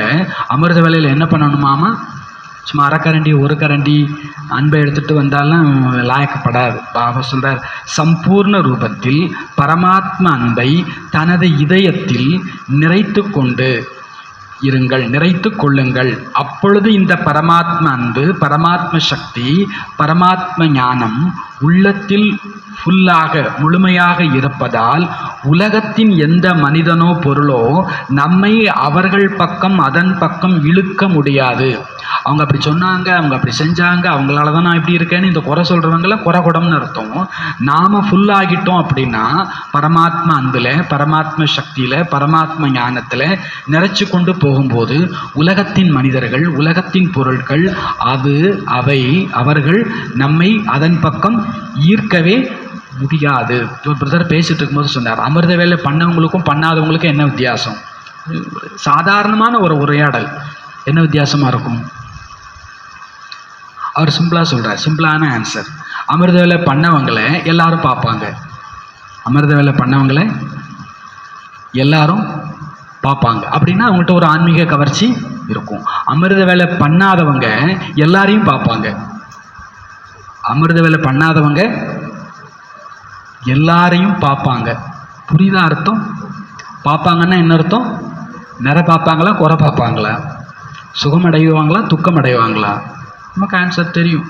அமிர்த வேளையில் என்ன பண்ணணுமாமா? சும்மா அரைக்கரண்டி ஒரு கரண்டி அன்பை எடுத்துகிட்டு வந்தாலும் லாயக்கப்படாது. பாபா சொல்கிறார், சம்பூர்ண ரூபத்தில் பரமாத்ம அன்பை தனது இதயத்தில் நிறைத்து கொண்டு இருங்கள், நிறைத்து கொள்ளுங்கள். அப்பொழுது இந்த பரமாத்ம அன்பு, பரமாத்ம சக்தி, பரமாத்ம ஞானம் உள்ளத்தில் ஃபுல்லாக முழுமையாக இருப்பதால் உலகத்தின் எந்த மனிதனோ பொருளோ நம்மை அவர்கள் பக்கம் அதன் பக்கம் இழுக்க முடியாது. அவங்க அப்படி சொன்னாங்க, அவங்க அப்படி செஞ்சாங்க, அவங்களால தான் நான் இப்படி இருக்கேன்னு இந்த குறை சொல்கிறவங்கள குறைகுடம்னு அர்த்தம். நாம் ஃபுல்லாகிட்டோம் அப்படின்னா பரமாத்மா அன்பில், பரமாத்ம சக்தியில், பரமாத்ம ஞானத்தில் நிறைச்சி கொண்டு போகும்போது உலகத்தின் மனிதர்கள், உலகத்தின் பொருட்கள், அவர்கள் நம்மை அதன் பக்கம் ஈர்க்கவே முடியாது. ஒரு பிரதர் பேசிட்டு இருக்கும்போது சொன்னார், அமிர்த வேலை பண்ணவங்களுக்கும் பண்ணாதவங்களுக்கும் என்ன வித்தியாசம்? சாதாரணமான ஒரு உரையாடல், என்ன வித்தியாசமாக இருக்கும்? அவர் சிம்பிளாக சொல்கிறார், சிம்பிளான ஆன்சர். அமிர்த வேலை பண்ணவங்களை எல்லாரும் பார்ப்பாங்க. அமிர்த வேலை பண்ணவங்களை எல்லாரும் பார்ப்பாங்க. அப்படின்னா அவங்கள்ட்ட ஒரு ஆன்மீக கவர்ச்சி இருக்கும். அமிர்த வேலை பண்ணாதவங்க எல்லாரையும் பார்ப்பாங்க. அமிர்த வேலை பண்ணாதவங்க எல்லாரையும் பார்ப்பாங்க. புரியுதா அர்த்தம்? பார்ப்பாங்கன்னா என்ன அர்த்தம்? நிறை பார்ப்பாங்களா, குறை பார்ப்பாங்களா, சுகம் அடைவாங்களா, துக்கம் அடைவாங்களா? நமக்கு ஆன்சர் தெரியும்.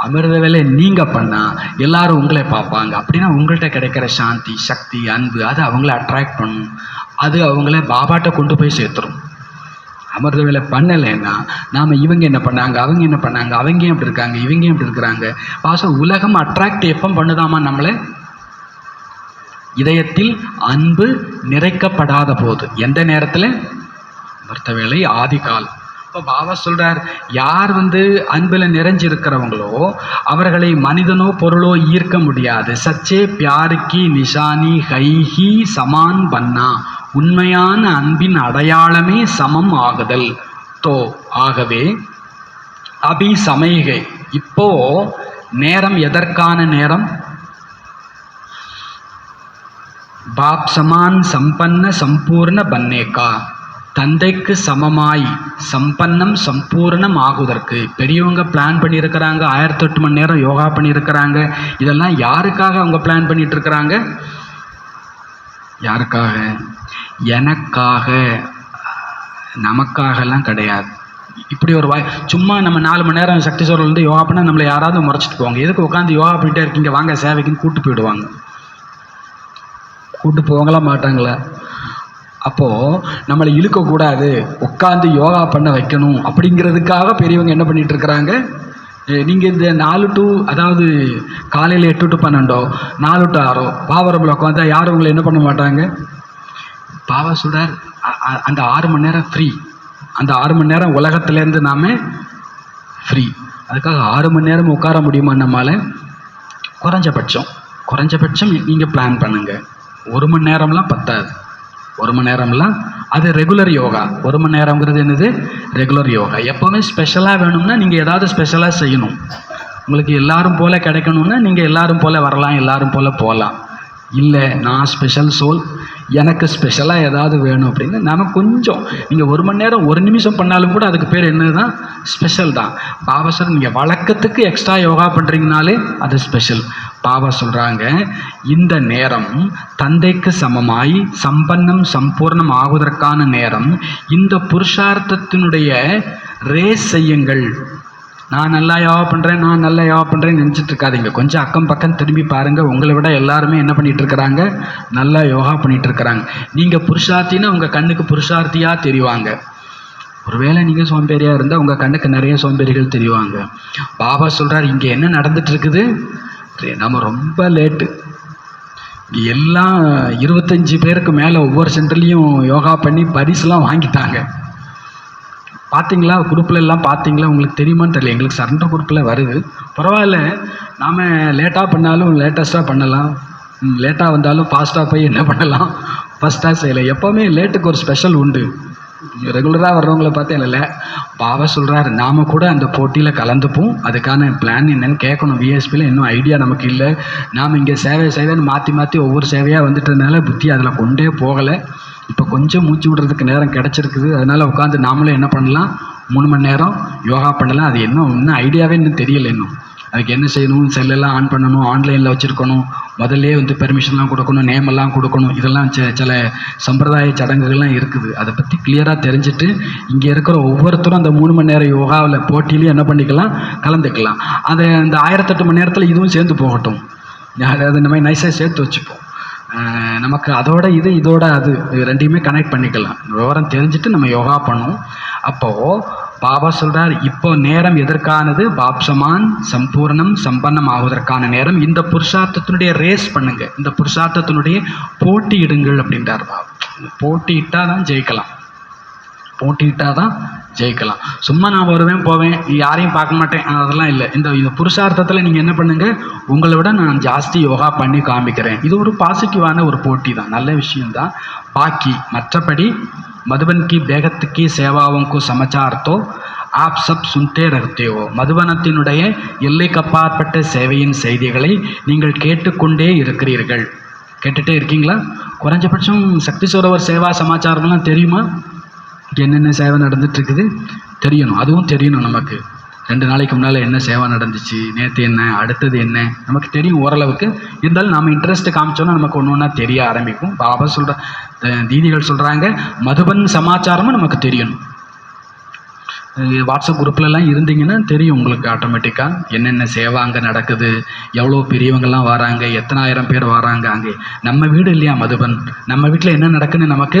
அமிர்த வேலை நீங்கள் பண்ணால் எல்லாரும் உங்களை பார்ப்பாங்க. அப்படின்னா உங்கள்கிட்ட கிடைக்கிற சாந்தி, சக்தி, அன்பு அது அவங்கள அட்ராக்ட் பண்ணும். அது அவங்கள பாபாட்ட கொண்டு போய் சேர்த்துரும். அமிர்த வேலை பண்ணலைன்னா நாம் இவங்க என்ன பண்ணாங்க, அவங்க என்ன பண்ணாங்க, அவங்க எப்படி இருக்காங்க, இவங்க எப்படி இருக்கிறாங்க, பாசம் உலகம் அட்ராக்ட் எப்போ பண்ணுதாமா நம்மளை? இதயத்தில் அன்பு நிறைக்கப்படாத போது. எந்த நேரத்தில்? அமிர்த வேலை ஆதி காலம். இப்போ பாபா சொல்கிறார், யார் அன்பில் நிறைஞ்சிருக்கிறவங்களோ அவர்களை மனிதனோ பொருளோ ஈர்க்க முடியாது. சச்சே பியாருக்கி நிஷானி ஹைஹி சமான் பன்னா. உண்மையான அன்பின் அடையாளமே சமம் ஆகுதல். தோ ஆகவே அபி சமைகை. இப்போ நேரம் எதற்கான நேரம்? பாப் சமான் சம்பன்ன சம்பூர்ண பன்னேக்கா. தந்தைக்கு சமமாய் சம்பன்னம் சம்பூர்ணம் ஆகுவதற்கு பெரியவங்க பிளான் பண்ணியிருக்கிறாங்க. 1008 மணி நேரம் யோகா பண்ணியிருக்கிறாங்க. இதெல்லாம் யாருக்காக அவங்க பிளான் பண்ணிட்டு இருக்கிறாங்க? யாருக்காக? எனக்காக, நமக்காகலாம் கிடையாது. இப்படி ஒரு சும்மா நம்ம 4 மணி நேரம் சக்தி சோழர்லேருந்து யோகா பண்ணால் நம்மளை யாராவது முறைச்சிட்டு போவாங்க. எதுக்கு உட்காந்து யோகா பண்ணிகிட்டே இருக்கீங்க, வாங்க சேவைக்குன்னு கூப்பிட்டு போயிடுவாங்க. கூப்பிட்டு போவாங்களா மாட்டாங்களா? அப்போது நம்மளை இழுக்கக்கூடாது, உட்காந்து யோகா பண்ண வைக்கணும் அப்படிங்கிறதுக்காக பெரியவங்க என்ன பண்ணிகிட்டு இருக்கிறாங்க? நீங்கள் இந்த 4 to அதாவது காலையில் 8 to 12 4 to 6 பாவரம்பில் உட்காந்தா யாரும் உங்களை என்ன பண்ண மாட்டாங்க? பாவா சொல்கிறார், அந்த 6 மணி நேரம் ஃப்ரீ. அந்த 6 மணி நேரம் உலகத்துலேருந்து நாம் ஃப்ரீ. அதுக்காக 6 மணி நேரம் உட்கார முடியுமா நம்மளால்? குறைஞ்சபட்சம் நீங்கள் பிளான் பண்ணுங்கள். 1 மணி நேரம்லாம் பத்தாது. 1 மணி நேரம்லாம் அது ரெகுலர் யோகா. 1 மணி நேரங்கிறது என்னது? ரெகுலர் யோகா. எப்போவுமே ஸ்பெஷலாக வேணும்னா நீங்கள் ஏதாவது ஸ்பெஷலாக செய்யணும். உங்களுக்கு எல்லாரும் போல் கிடைக்கணும்னா நீங்கள் எல்லாரும் போல் வரலாம், எல்லாரும் போல் போகலாம். இல்லை நான் ஸ்பெஷல் சோல், எனக்கு ஸ்பெஷலாக ஏதாவது வேணும் அப்படின்னு நம்ம கொஞ்சம் நீங்கள் 1 மணி நேரம் 1 நிமிஷம் பண்ணாலும் கூட அதுக்கு பேர் என்ன தான்? ஸ்பெஷல் தான். பாபா சார் நீங்கள் வழக்கத்துக்கு எக்ஸ்ட்ரா யோகா பண்ணுறீங்கனாலே அது ஸ்பெஷல். பாபா சொல்கிறாங்க, இந்த நேரம் தந்தைக்கு சமமாய் சம்பன்னம் சம்பூர்ணம் ஆகுவதற்கான நேரம். இந்த புருஷார்த்தத்தினுடைய ரேஸ் செய்யுங்கள். நான் நல்லா யோகா பண்ணுறேன்னு நினச்சிட்டு இருக்காதீங்க. கொஞ்சம் அக்கம் பக்கம் திரும்பி பாருங்கள். உங்களை விட எல்லாருமே என்ன பண்ணிகிட்டு இருக்கிறாங்க? நல்லா யோகா பண்ணிகிட்டு இருக்கிறாங்க. நீங்கள் புருஷார்த்தின்னா உங்கள் கண்ணுக்கு புருஷார்த்தியாக தெரிவாங்க. ஒருவேளை நீங்கள் சோம்பேறியாக இருந்தால் உங்கள் கண்ணுக்கு நிறைய சோம்பேறிகள் தெரிவாங்க. பாபா சொல்கிறார், இங்கே என்ன நடந்துட்டு இருக்குது? நம்ம ரொம்ப லேட்டு. எல்லாம் 25 பேருக்கு மேலே ஒவ்வொரு சென்டர்லேயும் யோகா பண்ணி பரிசுலாம் வாங்கிட்டாங்க. பார்த்தீங்களா? குரூப்பில் எல்லாம் பார்த்தீங்களா? உங்களுக்கு தெரியுமான்னு தெரியல. எங்களுக்கு சரண்டர் குரூப்பில் வருது. பரவாயில்ல, நாம் லேட்டாக பண்ணாலும் லேட்டஸ்ட்டாக பண்ணலாம், லேட்டாக வந்தாலும் ஃபாஸ்ட்டாக போய் என்ன பண்ணலாம், ஃபஸ்ட்டாக செய்யலை. எப்போவுமே லேட்டுக்கு ஒரு ஸ்பெஷல் உண்டு. ரெகுலராக வர்றவங்கள பார்த்தா இல்லை. பாபா சொல்கிறாரு, நாம் கூட அந்த போட்டியில் கலந்துப்போம். அதுக்கான பிளான் என்னென்னு கேட்கணும். விஎஸ்பியில் இன்னும் ஐடியா நமக்கு இல்லை. நாம் இங்கே சேவைன்னு மாற்றி ஒவ்வொரு சேவையாக வந்துட்டதுனால புத்தி அதில் கொண்டே போகலை. இப்போ கொஞ்சம் மூச்சு விடுறதுக்கு நேரம் கிடச்சிருக்குது. அதனால் உட்காந்து நாமளும் என்ன பண்ணலாம்? 3 மணி நேரம் யோகா பண்ணலாம். அது இன்னும் ஐடியாவே இன்னும் தெரியலை. இன்னும் அதுக்கு என்ன செய்யணும்? செல்லெல்லாம் ஆன் பண்ணணும், ஆன்லைனில் வச்சுருக்கணும், முதல்லே பெர்மிஷன்லாம் கொடுக்கணும், நேமெல்லாம் கொடுக்கணும். இதெல்லாம் சில சம்பிரதாய சடங்குகள்லாம் இருக்குது. அதை பற்றி கிளியராக தெரிஞ்சுட்டு இங்கே இருக்கிற ஒவ்வொருத்தரும் அந்த 3 மணி நேரம் யோகாவில் போட்டியிலையும் என்ன பண்ணிக்கலாம்? கலந்துக்கலாம். அதை அந்த 1008 மணி நேரத்தில் இதுவும் சேர்ந்து போகட்டும். அதாவது இந்த மாதிரி நைஸாக சேர்த்து வச்சுப்போம். நமக்கு அதோட இதோட அது ரெண்டையுமே கனெக்ட் பண்ணிக்கலாம். விவரம் தெரிஞ்சுட்டு நம்ம யோகா பண்ணுவோம். அப்போது பாபா சொல்கிறார், இப்போ நேரம் எதற்கானது? பாப்சமான் சம்பூர்ணம் சம்பன்னம் ஆகுவதற்கான நேரம். இந்த புருஷார்த்தத்தினுடைய ரேஸ் பண்ணுங்க, இந்த புருஷார்த்தத்தினுடைய போட்டியிடுங்கள் அப்படின்றார் பாபா. போட்டியிட்டால் தான் ஜெயிக்கலாம். சும்மா நான் வருவேன் போவேன், யாரையும் பார்க்க மாட்டேன், அதெல்லாம் இல்லை. இந்த புருஷார்த்தத்தில் நீங்கள் என்ன பண்ணுங்கள்? உங்களை விட நான் ஜாஸ்தி யோகா பண்ணி காமிக்கிறேன். இது ஒரு பாசிட்டிவான ஒரு போட்டி தான், நல்ல விஷயம்தான். பாக்கி மற்றபடி मधुबन की बेगत की सेवाओं को समाचार तो आप सब सुनते रहते हो. மதுபனத்தினுடைய எல்லைக்கப்பாற்பட்ட சேவையின் செய்திகளை நீங்கள் கேட்டுக்கொண்டே இருக்கிறீர்கள். கேட்டுகிட்டே இருக்கீங்களா? குறைஞ்சபட்சம் சக்தி சரோவர் சேவா சமாச்சாரம்லாம் தெரியுமா? என்னென்ன சேவை நடந்துட்டுருக்குது தெரியணும். அதுவும் தெரியணும் நமக்கு. 2 நாளைக்கு முன்னால் என்ன சேவை நடந்துச்சு, நேற்று என்ன, அடுத்தது என்ன, நமக்கு தெரியும் ஓரளவுக்கு. இருந்தாலும் நாம் இன்ட்ரெஸ்ட்டு காமிச்சோன்னா நமக்கு ஒன்று ஒன்றா தெரிய ஆரம்பிக்கும். பாபா சொல்கிற தீதிகள் சொல்கிறாங்க, மதுபன் சமாச்சாரமும் நமக்கு தெரியணும். வாட்ஸ்அப் குரூப்லலாம் இருந்தீங்கன்னா தெரியும் உங்களுக்கு ஆட்டோமேட்டிக்காக என்னென்ன சேவை அங்கே நடக்குது, எவ்வளோ பெரியவங்கள்லாம் வராங்க, எத்தனை ஆயிரம் பேர் வராங்க. அங்கே நம்ம வீடு இல்லையா மதுபன், நம்ம வீட்டில் என்ன நடக்குன்னு நமக்கு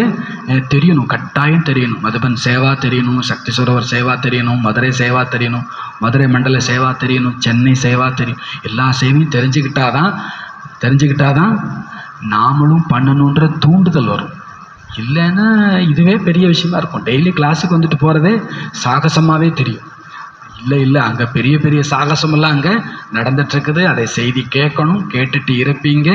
தெரியணும், கட்டாயம் தெரியணும். மதுபன் சேவா தெரியணும், சக்தி சரோவர் சேவா தெரியணும், மதுரை சேவா தெரியணும், மதுரை மண்டல சேவா தெரியணும், சென்னை சேவா தெரியும். எல்லா சேவையும் தெரிஞ்சுக்கிட்டாதான் நாமளும் பண்ணணுன்ற தூண்டுதல் வரும். இல்லைன்னா இதுவே பெரிய விஷயமா இருக்கும். டெய்லி கிளாஸுக்கு வந்துட்டு போகிறதே சாகசமாகவே தெரியும். இல்லை அங்கே பெரிய பெரிய சாகசமெல்லாம் அங்கே நடந்துட்டுருக்குது. அதை செய்தி கேட்கணும், கேட்டுட்டு இருப்பீங்க.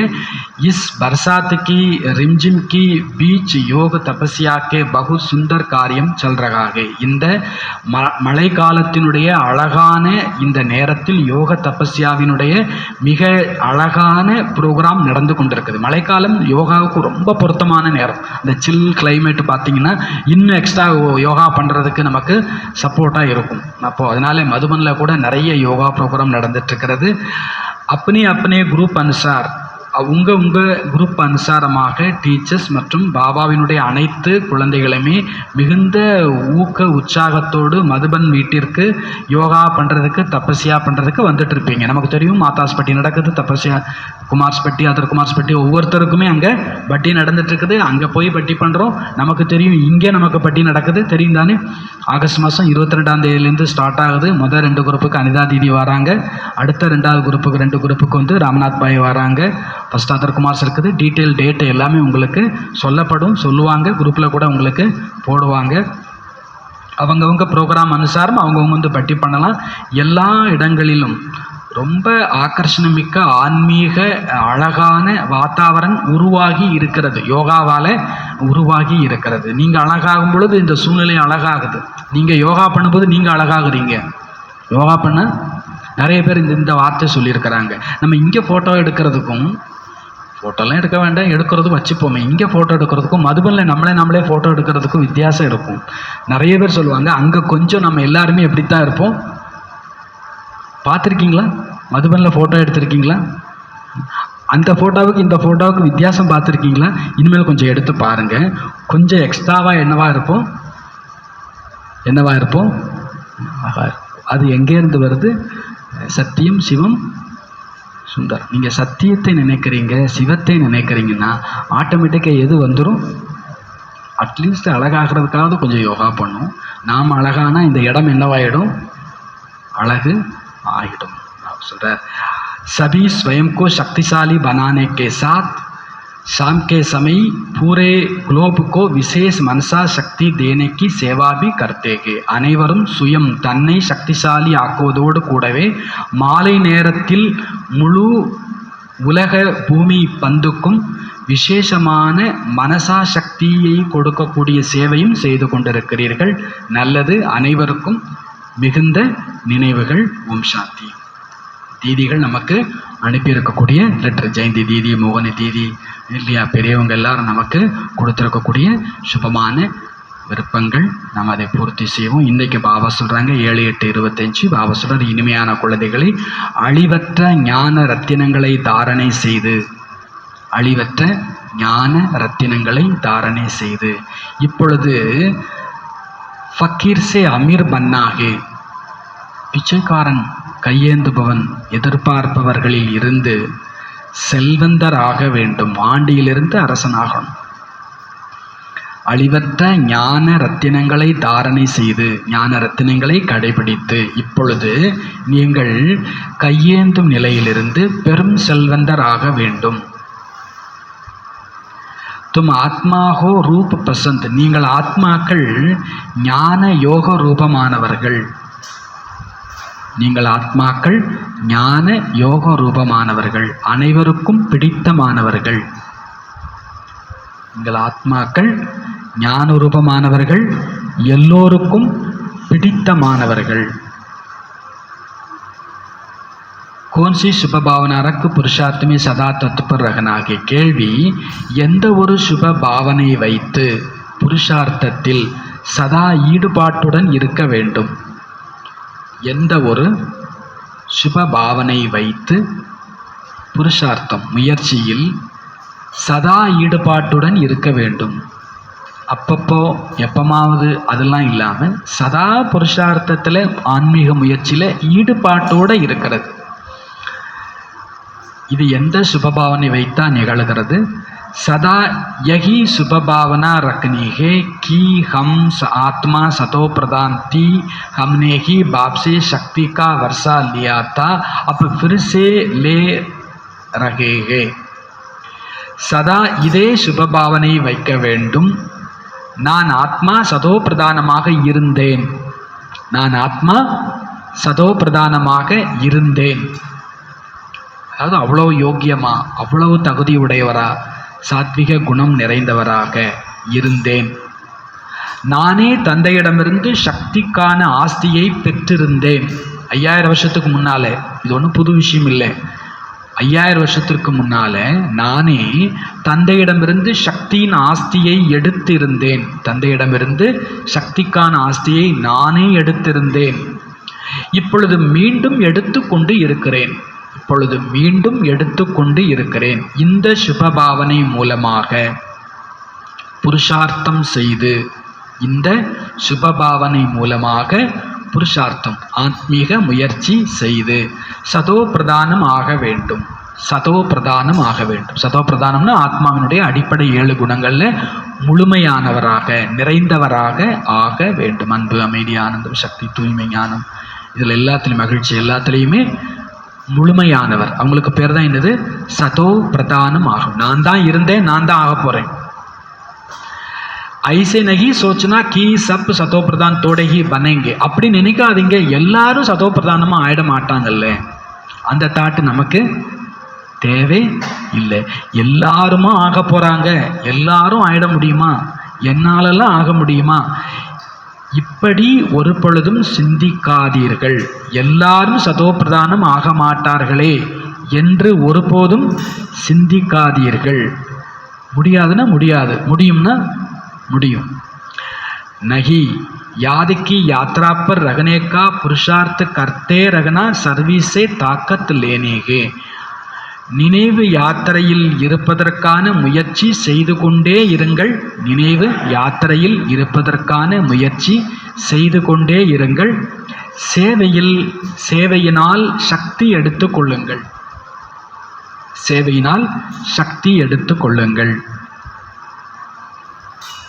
இஸ் बरसात की रिमझिम की बीच योग तपस्या के बहुत सुंदर காரியம் चल रहा है. இந்த மழை காலத்தினுடைய அழகான இந்த நேரத்தில் யோக தபஸ்யாவினுடைய மிக அழகான ப்ரோக்ராம் நடந்து கொண்டிருக்குது. மழைக்காலம் யோகாவுக்கு ரொம்ப பொருத்தமான நேரம். இந்த சில் கிளைமேட் பார்த்தீங்கன்னா இன்னும் எக்ஸ்ட்ரா யோகா பண்ணுறதுக்கு நமக்கு சப்போர்ட்டாக இருக்கும். அப்போது அதனால மதுபனில் கூட நிறைய யோகா ப்ரோக்ராம் நடந்துட்டுருக்கிறது. अपने ग्रुप अनुसार உங்கள் குரூப் அனுசாரமாக டீச்சர்ஸ் மற்றும் பாபாவினுடைய அனைத்து குழந்தைகளுமே மிகுந்த ஊக்க உற்சாகத்தோடு மதுபன் வீட்டிற்கு யோகா பண்ணுறதுக்கு தபஸ்யா பண்ணுறதுக்கு வந்துட்டு இருப்பீங்க. நமக்கு தெரியும் மாதாஸ்பட்டி நடக்குது, தபஸ்யா குமார்ஸ்பட்டி, அதர் குமார்ஸ்பட்டி, ஒவ்வொருத்தருக்குமே அங்கே பட்டி நடந்துட்டுருக்குது. அங்கே போய் பட்டி பண்ணுறோம். நமக்கு தெரியும் இங்கே நமக்கு பட்டி நடக்குது, தெரியும் தானே. ஆகஸ்ட் மாதம் 22ஆம் தேதியிலேருந்து ஸ்டார்ட் ஆகுது. முதல் 2 குரூப்புக்கு அனிதா தீதி வராங்க. அடுத்த 2வது குரூப்புக்கு 2 குரூப்புக்கு வந்து ராம்நாத் பாய் வராங்க. ஃபஸ்ட் அதர் குமார்ஸ் இருக்குது. டீட்டெயில் டேட்டு எல்லாமே உங்களுக்கு சொல்லுவாங்க. குரூப்பில் கூட உங்களுக்கு போடுவாங்க. அவங்கவுங்க ப்ரோக்ராம் அனுசாரம் அவங்கவுங்க வந்து பட்டி பண்ணலாம். எல்லா இடங்களிலும் ரொம்ப ஆக்கர்ஷணமிக்க ஆன்மீக அழகான வாத்தாவரணம் உருவாகி இருக்கிறது. யோகாவால் உருவாகி இருக்கிறது. நீங்கள் அழகாகும் பொழுது இந்த சூழ்நிலை அழகாகுது. நீங்கள் யோகா பண்ணும்போது நீங்கள் அழகாகுறீங்க. யோகா பண்ண நிறைய பேர் இந்த வார்த்தை சொல்லியிருக்கிறாங்க. நம்ம இங்கே ஃபோட்டோ எடுக்கிறதுக்கும், ஃபோட்டோலாம் எடுக்க வேண்டாம், எடுக்கிறதும் வச்சுப்போமே, இங்கே ஃபோட்டோ எடுக்கிறதுக்கும் மதுபனில் நம்மளே ஃபோட்டோ எடுக்கிறதுக்கும் வித்தியாசம் இருக்கும். நிறைய பேர் சொல்லுவாங்க அங்கே கொஞ்சம் நம்ம எல்லாருமே எப்படித்தான் இருப்போம். பார்த்துருக்கீங்களா? மதுபனில் ஃபோட்டோ எடுத்திருக்கீங்களா? அந்த ஃபோட்டோவுக்கு இந்த ஃபோட்டோவுக்கு வித்தியாசம் பார்த்துருக்கீங்களா? இனிமேல் கொஞ்சம் எடுத்து பாருங்கள். கொஞ்சம் எக்ஸ்ட்ராவாக என்னவா இருப்போம். அது எங்கேருந்து வருது? சத்தியம், சிவம், சுந்தர். நீங்கள் சத்தியத்தை நினைக்கிறீங்க, சிவத்தை நினைக்கிறீங்கன்னா ஆட்டோமேட்டிக்காக எது வந்துடும்? அட்லீஸ்ட் அழகாகிறதுக்காவது கொஞ்சம் யோகா பண்ணும். நாம் அழகானா இந்த இடம் என்னவாயிடும்? அழகு ஆகிடும். சொல்கிறார், सभी स्वयं को शक्तिशाली बनाने के साथ शाम के समय पूरे ग्लोब को विशेष मनसा शक्ति देने की सेवा भी करते हैं. அனைவரும் சுயம் தன்னை சக்திசாலி ஆக்குவதோடு கூடவே மாலை நேரத்தில் முழு உலக பூமி பந்துக்கும் விசேஷமான மனசா சக்தியை கொடுக்கக்கூடிய சேவையும் செய்து கொண்டிருக்கிறீர்கள். நல்லது. அனைவருக்கும் மிகுந்த நினைவுகள். ஓம் சாந்தி. தீதிகள் நமக்கு அனுப்பியிருக்கக்கூடிய லெட்டர், ஜெயந்தி தீதி, மோகனி தீதி இல்லையா, பெரியவங்க எல்லாரும் நமக்கு கொடுத்துருக்கக்கூடிய சுபமான விருப்பங்கள். நம்ம அதை பூர்த்தி செய்வோம். இன்றைக்கி பாபா சொல்கிறாங்க 7-8-25. பாபா சொல்கிறார், இனிமையான குழந்தைகளை அழிவற்ற ஞான ரத்தினங்களை தாரணை செய்து, அழிவற்ற ஞான ரத்தினங்களை தாரணை செய்து இப்பொழுது ஃபக்கீர் சே அமீர் பன்னாகே, பிச்சைக்காரன் கையேந்துபவன் எதிர்பார்ப்பவர்களில் இருந்து செல்வந்தர் ஆக வேண்டும். ஆண்டியிலிருந்து அரசனாகணும். அழிவற்ற ஞான ரத்தினங்களை தாரணை செய்து, ஞான ரத்தினங்களை கடைபிடித்து இப்பொழுது நீங்கள் கையேந்தும் நிலையிலிருந்து பெரும் செல்வந்தர் ஆக வேண்டும். தும் ஆத்மா ஹோ ரூப் பசந்த், நீங்கள் ஆத்மாக்கள் ஞான யோக ரூபமானவர்கள். நீங்கள் ஆத்மாக்கள் ஞான யோக ரூபமானவர்கள், அனைவருக்கும் பிடித்தமானவர்கள். நீங்கள் ஆத்மாக்கள் ஞான ரூபமானவர்கள், எல்லோருக்கும் பிடித்தமானவர்கள். कौन सी शुभ भावना रख पुरुषार्थ में सदा तत्पर रहना के கேள்வி. எந்த ஒரு சுப பாவனை வைத்து புருஷார்த்தத்தில் சதா ஈடுபாட்டுடன் இருக்க வேண்டும்? எந்த ஒரு சுப பாவனை வைத்து புருஷார்த்தம் முயற்சியில் சதா ஈடுபாட்டுடன் இருக்க வேண்டும்? அப்பப்போ எப்பமாவது அதெல்லாம் இல்லாமல் சதா புருஷார்த்தத்தில் ஆன்மீக முயற்சியில் ஈடுபாட்டோடு இருக்கிறது. இது எந்த சுபபாவனை வைத்தா நிகழ்கிறது? सदा यही शुभ भावना रखनी है कि हम आत्मा सतो प्रधान थी, हमने ही बाप से शक्ति का वर्षा लिया था, अब फिर से ले रहे हैं. सदा இதே சுப பாவனை வைக்க வேண்டும். நான் ஆத்மா சதோ பிரதானமாக இருந்தேன். நான் ஆத்மா சதோ பிரதானமாக இருந்தேன். அதாவது அவ்வளவு யோக்கியமா, அவ்வளவு தகுதியுடையவரா, சாத்விக குணம் நிறைந்தவராக இருந்தேன். நானே தந்தையிடமிருந்து சக்திக்கான ஆஸ்தியை பெற்றிருந்தேன். 5000 வருஷத்துக்கு முன்னாலே, இது ஒன்றும் புது விஷயம் இல்லை. 5000 வருஷத்திற்கு முன்னாலே நானே தந்தையிடமிருந்து சக்தியின் ஆஸ்தியை எடுத்திருந்தேன். தந்தையிடமிருந்து சக்திக்கான ஆஸ்தியை நானே எடுத்திருந்தேன். இப்பொழுது மீண்டும் எடுத்துக்கொண்டு இருக்கிறேன். இந்த சுபபாவனை மூலமாக புருஷார்த்தம் செய்து, இந்த சுபபாவனை மூலமாக புருஷார்த்தம் ஆத்மீக முயற்சி செய்து சதோ பிரதானம் ஆக வேண்டும். சதோ பிரதானம்னா ஆத்மாவினுடைய அடிப்படை 7 குணங்களில் முழுமையானவராக, நிறைந்தவராக ஆக வேண்டும். அன்பு, அமைதி, ஆனந்தம், சக்தி, தூய்மை, ஞானம், இதில் எல்லாத்துலேயும் மகிழ்ச்சி, எல்லாத்துலேயுமே முழுமையானவர். அவங்களுக்கு பேர் தான் என்னது? சதோ பிரதானம் ஆகும். நான் தான் இருந்தேன், நான் தான் ஆக போகிறேன். ஐசே நகி சோச்சனா கி சப் சதோ பிரதான் தோடகி பனேங்கே, அப்படி நினைக்காதீங்க. எல்லாரும் சதோ பிரதானமாக ஆயிட மாட்டாங்கல்ல, அந்த தாட்டு நமக்கு தேவை இல்லை. எல்லாருமா ஆக போகிறாங்க, எல்லாரும் ஆயிட முடியுமா, என்னாலெல்லாம் ஆக முடியுமா, இப்படி ஒரு பொழுதும் சிந்திக்காதீர்கள். எல்லாரும் சதோ பிரதானம் ஆக மாட்டார்களே என்று ஒருபோதும் சிந்திக்காதீர்கள். முடியாதுன்னா முடியாது, முடியும்னா முடியும். நகி याद की यात्रा पर रहने का पुरुषार्थ करते रहना सर्विस से ताकत लेने के. நினைவு யாத்திரையில் இருப்பதற்கான முயற்சி செய்து கொண்டே இருங்கள். நினைவு யாத்திரையில் இருப்பதற்கான முயற்சி செய்து கொண்டே இருங்கள். சேவையினால் சக்தி எடுத்து கொள்ளுங்கள். சேவையினால் சக்தி எடுத்து கொள்ளுங்கள்.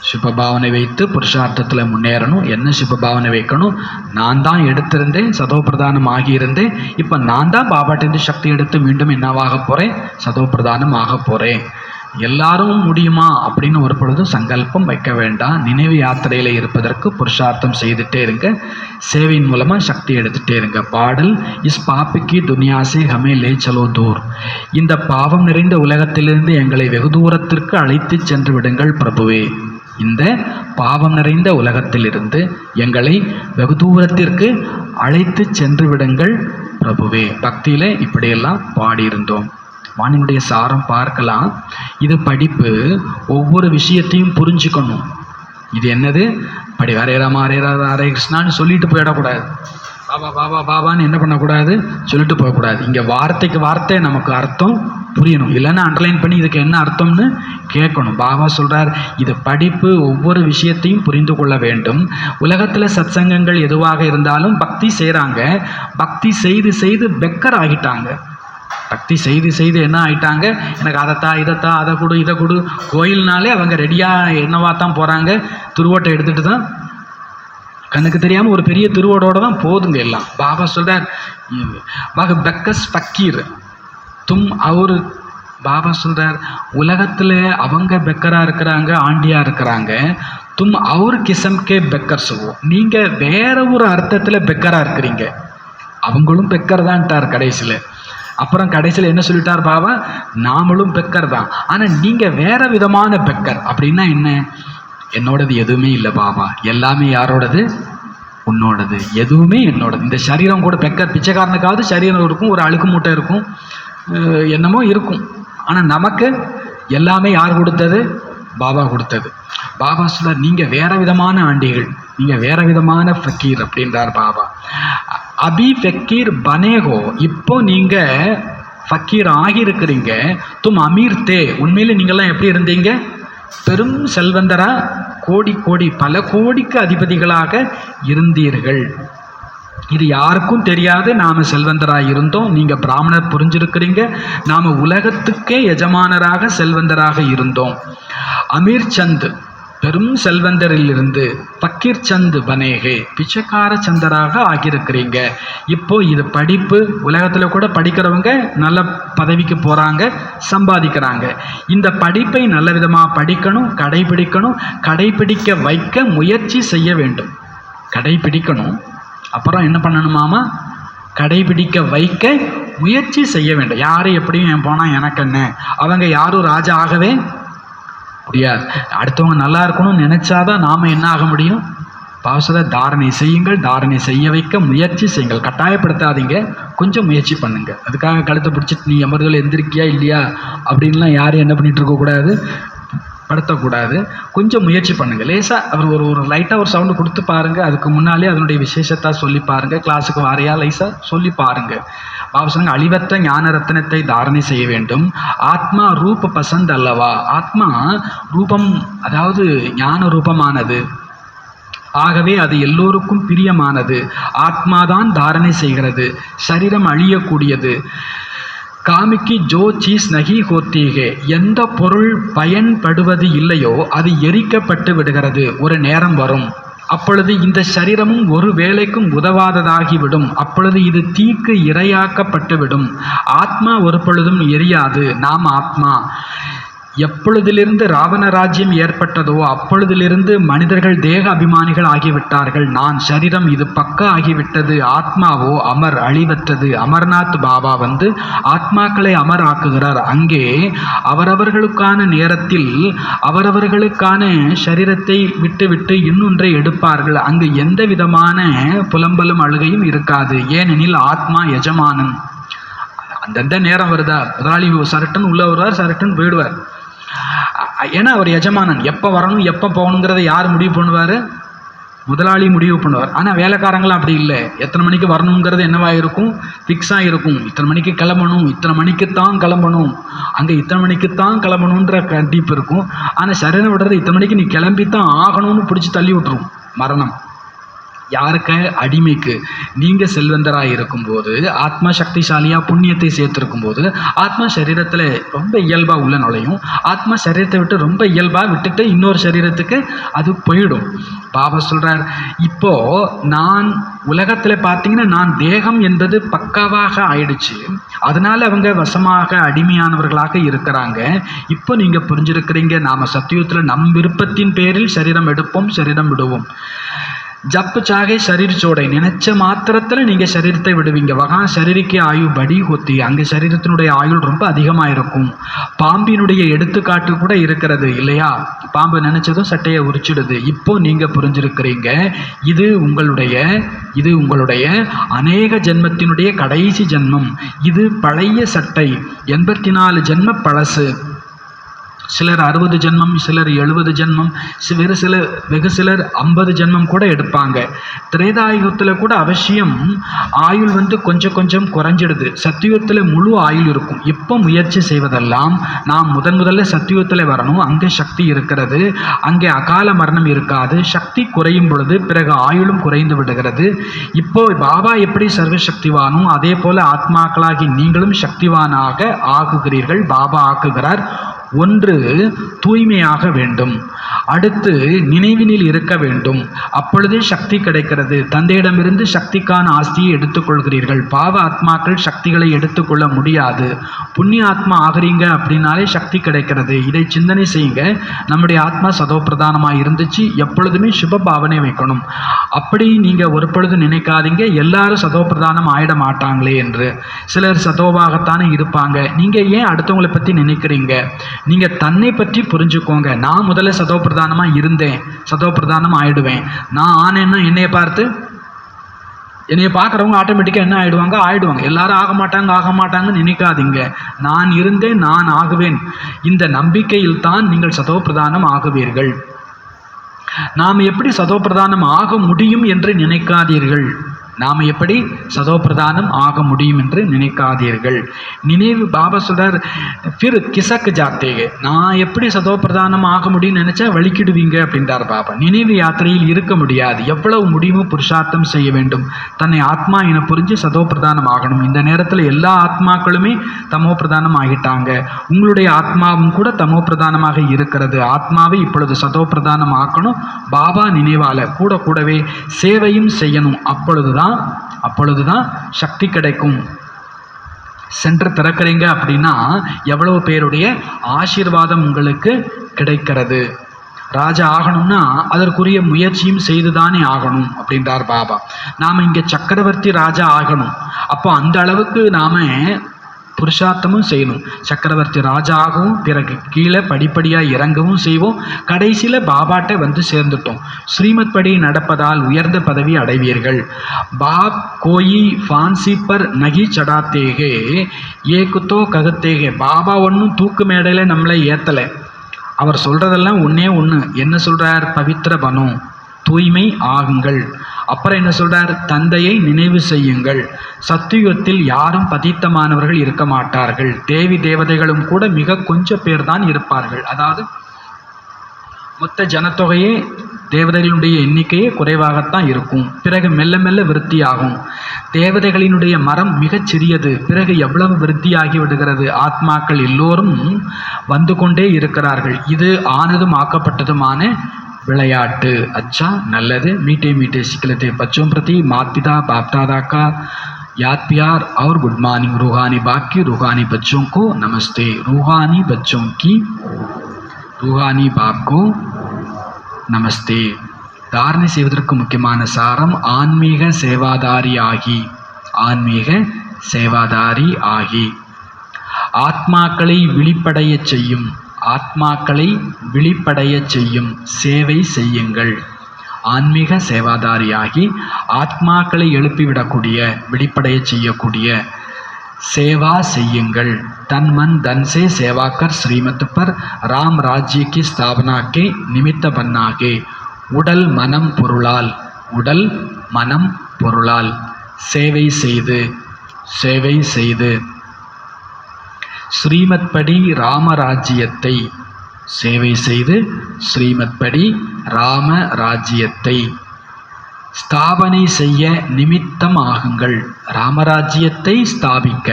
சுபபாவனை வைத்து புருஷார்த்தத்தில் முன்னேறணும். என்ன சுபபாவனை வைக்கணும்? நான் தான் எடுத்திருந்தேன், சதோ பிரதானம் ஆகியிருந்தேன். இப்போ நான் தான் பாபாட்டிருந்து சக்தி எடுத்து மீண்டும் என்னவாக போகிறேன்? சதோ பிரதானம் ஆக போகிறேன். எல்லாரும் முடியுமா அப்படின்னு ஒரு பொழுதும் சங்கல்பம் வைக்க வேண்டாம். நினைவு யாத்திரையில் இருப்பதற்கு புருஷார்த்தம் செய்துட்டே இருங்க. சேவையின் மூலமாக சக்தி எடுத்துகிட்டே இருங்க. பாடல் இஸ் பாப்பிக்கு துனியாசே ஹமே லே சலோ தூர். இந்த பாவம் நிறைந்த உலகத்திலிருந்து எங்களை வெகு தூரத்திற்கு அழைத்து சென்று விடுங்கள் பிரபுவே. இந்த பாவம் நிறைந்த உலகத்திலிருந்து எங்களை வெகு தூரத்திற்கு அழைத்து சென்று விடுங்கள் பிரபுவே. பக்தியில் இப்படியெல்லாம் பாடியிருந்தோம். வாணினுடைய சாரம் பார்க்கலாம். இது படிப்பு. ஒவ்வொரு விஷயத்தையும் புரிஞ்சுக்கணும். இது என்னது? படி ஹரே ராமா ஹரே ராதா ஹரே கிருஷ்ணான்னு சொல்லிட்டு போயிடக்கூடாது. பாபா பாபா பாபான்னு என்ன பண்ணக்கூடாது? சொல்லிட்டு போகக்கூடாது. இங்கே வார்த்தைக்கு வார்த்தை நமக்கு அர்த்தம் புரியணும். இல்லைன்னா அண்டர்லைன் பண்ணி இதுக்கு என்ன அர்த்தம்னு கேட்கணும். பாபா சொல்கிறார், இது படிப்பு. ஒவ்வொரு விஷயத்தையும் புரிந்து கொள்ள வேண்டும். உலகத்தில் சத்சங்கங்கள் எதுவாக இருந்தாலும் பக்தி செய்கிறாங்க. பக்தி செய்து செய்து பெக்கர் ஆகிட்டாங்க. பக்தி செய்து செய்து என்ன ஆகிட்டாங்க? எனக்கு இதைத்தா அதை கொடு இதை கொடு. கோயில்னாலே அவங்க ரெடியாக என்னவா தான் போகிறாங்க? திருவோட்டை எடுத்துகிட்டு தான், கண்ணுக்கு தெரியாமல் ஒரு பெரிய திருவோடோடு தான் போதுங்க எல்லாம். பாபா சொல்கிறார், பெக்கஸ் பக்கீர் தும் அவர். பாபா சொல்கிறார், உலகத்தில் அவங்க பெக்கராக இருக்கிறாங்க, ஆண்டியாக இருக்கிறாங்க. தும் அவர் கிசம்கே பெக்கர்ஸுவோ, நீங்கள் வேற ஒரு அர்த்தத்தில் பெக்கராக இருக்கிறீங்க. அவங்களும் பெக்கர் தான்ட்டார் கடைசியில். அப்புறம் கடைசியில் என்ன சொல்லிட்டார் பாபா? நாமளும் பெக்கர் தான், ஆனால் நீங்கள் வேற விதமான பெக்கர். அப்படின்னா என்ன? என்னோடது எதுவுமே இல்லை பாபா, எல்லாமே யாரோடது? உன்னோடது, எதுவுமே என்னோடது. இந்த சரீரம் கூட பிச்சைக்காரனுக்காவது சரீரம் இருக்கும், ஒரு அழுக்கு மூட்டை இருக்கும், என்னமோ இருக்கும். ஆனால் நமக்கு எல்லாமே யார் கொடுத்தது? பாபா கொடுத்தது. பாபா சொல்றார், நீங்கள் வேற விதமான ஆண்டிகள், நீங்கள் வேற விதமான ஃபக்கீர் அப்படின்றார் பாபா. அபி ஃபக்கீர் பனேகோ, இப்போ நீங்கள் ஃபக்கீர் ஆகியிருக்கிறீங்க. தும் அமீர் தே, உண்மையில நீங்கள்லாம் எப்படி இருந்தீங்க? பெரும் செல்வந்தரா, கோடி கோடி பல கோடிக்கு அதிபதிகளாக இருந்தீர்கள். இது யாருக்கும் தெரியாது. நாம் செல்வந்தராக இருந்தோம், நீங்கள் பிராமணர் புரிஞ்சிருக்கிறீங்க. நாம் உலகத்துக்கே எஜமானராக செல்வந்தராக இருந்தோம். அமீர் சந்த் பெரும் செல்வந்தரிலிருந்து பக்கீர் சந்த் பனேகே, பிச்சைக்கார சந்தராக ஆகியிருக்கிறீங்க. இப்போ இது படிப்பு, உலகத்தில் கூட படிக்கிறவங்க நல்ல பதவிக்கு போகிறாங்க, சம்பாதிக்கிறாங்க. இந்த படிப்பை நல்ல விதமாக படிக்கணும், கடைபிடிக்க வைக்க முயற்சி செய்ய வேண்டும். கடைபிடிக்கணும், அப்புறம் என்ன பண்ணணுமாமா? கடைபிடிக்க வைக்க முயற்சி செய்ய வேண்டும். யாரும் எப்படியும் போனால் எனக்கு என்ன, அவங்க யாரும் ராஜா ஆகவே முடியாது. அடுத்தவங்க நல்லா இருக்கணும்னு நினைச்சாதான் நாம என்ன ஆக முடியும்? பாவசத தாரணை செய்யுங்கள், தாரணை செய்ய வைக்க முயற்சி செய்யுங்கள். கட்டாயப்படுத்தாதீங்க, கொஞ்சம் முயற்சி பண்ணுங்க. அதுக்காக கழுத்தை பிடிச்சிட்டு நீ அமர்தல் எந்திரிக்கியா இல்லையா அப்படின்லாம் யாரும் என்ன பண்ணிட்டு இருக்கக்கூடாது, படுத்தக்கூடாது. கொஞ்சம் முயற்சி பண்ணுங்க. லேசாக அவர் ஒரு லைட்டாக ஒரு சவுண்டு கொடுத்து பாருங்க. அதுக்கு முன்னாலே அதனுடைய விசேஷத்தை சொல்லி பாருங்க. கிளாஸுக்கு வாரையா லைஸாக சொல்லி பாருங்க. பாவசங்க அழிவற்ற ஞான ரத்னத்தை தாரணை செய்ய வேண்டும். ஆத்மா ரூப பசந்த் அல்லவா? ஆத்மா ரூபம், அதாவது ஞான ரூபமானது. ஆகவே அது எல்லோருக்கும் பிரியமானது. ஆத்மாதான் தாரணை செய்கிறது. சரீரம் அழியக்கூடியது. காமிக்கு ஜோ சீஸ் நகி ஹோத்தீகே, எந்த பொருள் பயன்படுவது இல்லையோ அது எரிக்கப்பட்டு விடுகிறது. ஒரு நேரம் வரும், அப்பொழுது இந்த சரீரமும் ஒரு வேளைக்கும் உதவாததாகிவிடும். அப்பொழுது இது தீக்கு இரையாக்கப்பட்டுவிடும். ஆத்மா ஒரு பொழுதும் எரியாது. நாம் ஆத்மா. எப்பொழுதிலிருந்து ராவண ராஜ்யம் ஏற்பட்டதோ அப்பொழுதிலிருந்து மனிதர்கள் தேக அபிமானிகள் ஆகிவிட்டார்கள். நான் சரீரம், இது பக்க ஆகிவிட்டது. ஆத்மாவோ அமர், அழிவற்றது. அமர்நாத் பாபா ஆத்மாக்களை அமர் ஆக்குகிறார். அங்கே அவரவர்களுக்கான நேரத்தில் அவரவர்களுக்கான சரீரத்தை விட்டு இன்னொன்றை எடுப்பார்கள். அங்கு எந்த விதமான புலம்பலும் அழுகையும் இருக்காது. ஏனெனில் ஆத்மா எஜமானன். அந்தந்த நேரம் வருதா, முதலாளி சரட்டன் உள்ள வருவார், சரட்டன் போயிடுவார். ஏன்னா அவர் எஜமானன். எப்போ வரணும் எப்போ போகணுங்கிறத யார் முடிவு பண்ணுவார்? முதலாளி முடிவு பண்ணுவார். ஆனால் வேலைக்காரங்களாம் அப்படி இல்லை. எத்தனை மணிக்கு வரணுங்கிறது என்னவாக இருக்கும்? ஃபிக்ஸாக இருக்கும். இத்தனை மணிக்கு கிளம்பணும், இத்தனை மணிக்கு தான் கிளம்பணும், அங்கே இத்தனை மணிக்கு தான் கிளம்பணுன்ற கண்டிப்பு இருக்கும். ஆனால் சரணை விடுறது இத்தனை மணிக்கு நீ கிளம்பித்தான் ஆகணும்னு பிடிச்சி தள்ளி விட்டுரும் மரணம். யாருக்கு? அடிமைக்கு. நீங்கள் செல்வந்தராக இருக்கும்போது, ஆத்மா சக்திசாலியாக புண்ணியத்தை சேர்த்துருக்கும் போது, ஆத்மா சரீரத்தில் ரொம்ப இயல்பாக உள்ள நுழையும். ஆத்மா சரீரத்தை விட்டு ரொம்ப இயல்பாக விட்டுட்டு இன்னொரு சரீரத்துக்கு அது போயிடும். பாபா சொல்கிறார், இப்போது நான் உலகத்தில் பார்த்தீங்கன்னா நான் தேகம் என்பது பக்காவாக ஆயிடுச்சு. அதனால் அவங்க வசமாக அடிமையானவர்களாக இருக்கிறாங்க. இப்போ நீங்கள் புரிஞ்சிருக்கிறீங்க, நாம் சத்தியுகத்தில் நம் விருப்பத்தின் பேரில் சரீரம் எடுப்போம், சரீரம் விடுவோம். ஜப்பு சாகை சரீர் சோடை, நினைச்ச மாத்திரத்தில் நீங்கள் சரீரத்தை விடுவீங்க. வகா சரீரிக்கு ஆயு படி கொத்தி, அங்கே சரீரத்தினுடைய ஆயுள் ரொம்ப அதிகமாக இருக்கும். பாம்பினுடைய எடுத்துக்காட்டு கூட இருக்கிறது இல்லையா? பாம்பு நினைச்சதும் சட்டையை உரிச்சிடுது. இப்போ நீங்கள் புரிஞ்சிருக்கிறீங்க, இது உங்களுடைய அநேக ஜென்மத்தினுடைய கடைசி ஜென்மம். இது பழைய சட்டை, 84 ஜென்ம பழசு. சிலர் 60 ஜென்மம், சிலர் 70 ஜென்மம், வெகு சிலர் 50 ஜென்மம் கூட எடுப்பாங்க. திரேதாயுகத்தில் கூட அவசியம் ஆயுள் கொஞ்சம் கொஞ்சம் குறைஞ்சிடுது. சத்தியுகத்தில் முழு ஆயுள் இருக்கும். இப்போ முயற்சி செய்வதெல்லாம் நாம் முதல்ல சத்தியுகத்தில் வரணும். அங்கே சக்தி இருக்கிறது, அங்கே அகால மரணம் இருக்காது. சக்தி குறையும் பொழுது பிறகு ஆயுளும் குறைந்து விடுகிறது. இப்போ பாபா எப்படி சர்வசக்திவானும் அதே போல ஆத்மாக்களாகி நீங்களும் சக்திவானாக ஆகுகிறீர்கள். பாபா ஆக்குகிறார். ஒன்று தூய்மையாக வேண்டும், அடுத்து நினைவினில் இருக்க வேண்டும். அப்பொழுதே சக்தி கிடைக்கிறது. தந்தையிடமிருந்து சக்திக்கான ஆஸ்தியை எடுத்துக்கொள்கிறீர்கள். பாவ ஆத்மாக்கள் சக்திகளை எடுத்துக்கொள்ள முடியாது. புண்ணிய ஆத்மா ஆகிறீங்க அப்படின்னாலே சக்தி கிடைக்கிறது. இதை சிந்தனை செய்யுங்க. நம்முடைய ஆத்மா சதோப்பிரதானமாக இருந்துச்சு. எப்பொழுதுமே சுப பாவனை வைக்கணும். அப்படி நீங்கள் ஒரு பொழுது நினைக்காதீங்க எல்லாரும் சதோப்பிரதானம் ஆயிட மாட்டாங்களே என்று. சிலர் சதோவாகத்தானே இருப்பாங்க. நீங்கள் ஏன் அடுத்தவங்களை பற்றி நினைக்கிறீங்க? நீங்கள் தன்னை பற்றி புரிஞ்சுக்கோங்க. நான் முதல்ல சதோப்பிரதானமாக இருந்தேன், சதோப்பிரதானம் ஆயிடுவேன். நான் ஆனேன்னா என்னையை பார்த்து என்னைய பார்க்குறவங்க ஆட்டோமேட்டிக்காக என்ன ஆயிடுவாங்க. எல்லாரும் ஆக மாட்டாங்கன்னு நினைக்காதீங்க. நான் இருந்தேன், நான் ஆகுவேன். இந்த நம்பிக்கையில் தான் நீங்கள் சதோப்பிரதானம் ஆகுவீர்கள். நாம் எப்படி சதோப்பிரதானம் ஆக முடியும் என்று நினைக்காதீர்கள். நாம் எப்படி சதோப்பிரதானம் ஆக முடியும் என்று நினைக்காதீர்கள். நினைவு பாபா சொல்றார், ஃபிர் கிசக்கு ஜாத்தேக, நான் எப்படி சதோப்பிரதானம் ஆக முடியும்னு நினைச்சா வலிக்கிடுவீங்க அப்படின்றார் பாபா. நினைவு யாத்திரையில் இருக்க முடியாது. எவ்வளவு முடியுமோ புருஷார்த்தம் செய்ய வேண்டும். தன்னை ஆத்மா என புரிஞ்சு சதோப்பிரதானம் ஆகணும். இந்த நேரத்தில் எல்லா ஆத்மாக்களுமே தமோ பிரதானம் ஆகிட்டாங்க. உங்களுடைய ஆத்மாவும் கூட தமோ பிரதானமாக இருக்கிறது. ஆத்மாவை இப்பொழுது சதோப்பிரதானம் ஆக்கணும். பாபா நினைவால கூடவே சேவையும் செய்யணும். அப்பொழுதுதான் சக்தி கிடைக்கும். சென்று திறக்கிறீங்க அப்படின்னா எவ்வளவு பேருடைய ஆசீர்வாதம் உங்களுக்கு கிடைக்கிறது. ராஜா ஆகணும்னா அதற்குரிய முயற்சியும் செய்துதானே ஆகணும் அப்படின்றார் பாபா. நாம் இங்கே சக்கரவர்த்தி ராஜா ஆகணும். அப்போ அந்த அளவுக்கு நாம் புருஷார்த்தமும் செய்யணும். சக்கரவர்த்தி ராஜா ஆகவும் பிறகு கீழே படிப்படியாக இறங்கவும் செய்வோம். கடைசியில் பாபாட்டை வந்து சேர்ந்துட்டோம். ஸ்ரீமத் படி நடப்பதால் உயர்ந்த பதவி அடைவீர்கள். பாப் கோயி ஃபான்சி பர் நகி சடாத்தேகே ஏகுத்தோ ககத்தேகே. பாபா ஒன்றும் தூக்கு மேடையில் நம்மளை ஏற்றலை. அவர் சொல்கிறதெல்லாம் ஒன்று. என்ன சொல்கிறார்? பவித்திர பனோ, தூய்மை ஆகுங்கள். அப்புறம் என்ன சொல்றார்? தந்தையை நினைவு செய்யுங்கள். சத்தியுகத்தில் யாரும் பதித்தமானவர்கள் இருக்க மாட்டார்கள். தேவி தேவதைகளும் கூட மிக கொஞ்சம் பேர் தான் இருப்பார்கள். அதாவது மொத்த ஜனத்தொகையே தேவதைகளுடைய எண்ணிக்கையே குறைவாகத்தான் இருக்கும். பிறகு மெல்ல மெல்ல விருத்தியாகும். தேவதைகளினுடைய மரம் மிகச் சிறியது. பிறகு எவ்வளவு விருத்தியாகி விடுகிறது. ஆத்மாக்கள் எல்லோரும் வந்து கொண்டே இருக்கிறார்கள். இது ஆனதும் ஆக்கப்பட்டதுமான विளையாட்டு. अच्छा நல்லது. मीठे मीठे सिखलते बच्चों प्रति माता पिता बाप दादा का याद प्यार और गुड मॉर्निंग. रूहानी बाप की रूहानी बच्चों को नमस्ते. रूहानी बच्चों की रूहानी बाप को நமஸ்தே. தாரணை செய்வதற்கு முக்கியமான சாரம் ஆன்மீக சேவாதாரி ஆகி ஆத்மாக்களை விழிப்படைய செய்யும் சேவை செய்யுங்கள். ஆன்மீக சேவாதாரியாகி ஆத்மாக்களை எழுப்பிவிடக்கூடிய விழிப்படைய செய்யக்கூடிய சேவா செய்யுங்கள். தன் மன் தன் से सेवा कर श्रीमत पर राम राज्य की स्थापना के निमित्त बनागे. உடல் மனம் பொருளால் சேவை செய்து ஸ்ரீமத் படி ராமராஜ்யத்தை சேவை செய்து ஸ்ரீமத் படி ராமராஜ்யத்தை ஸ்தாபனை செய்ய நிமித்தம் ஆகுங்கள். ராமராஜ்யத்தை ஸ்தாபிக்க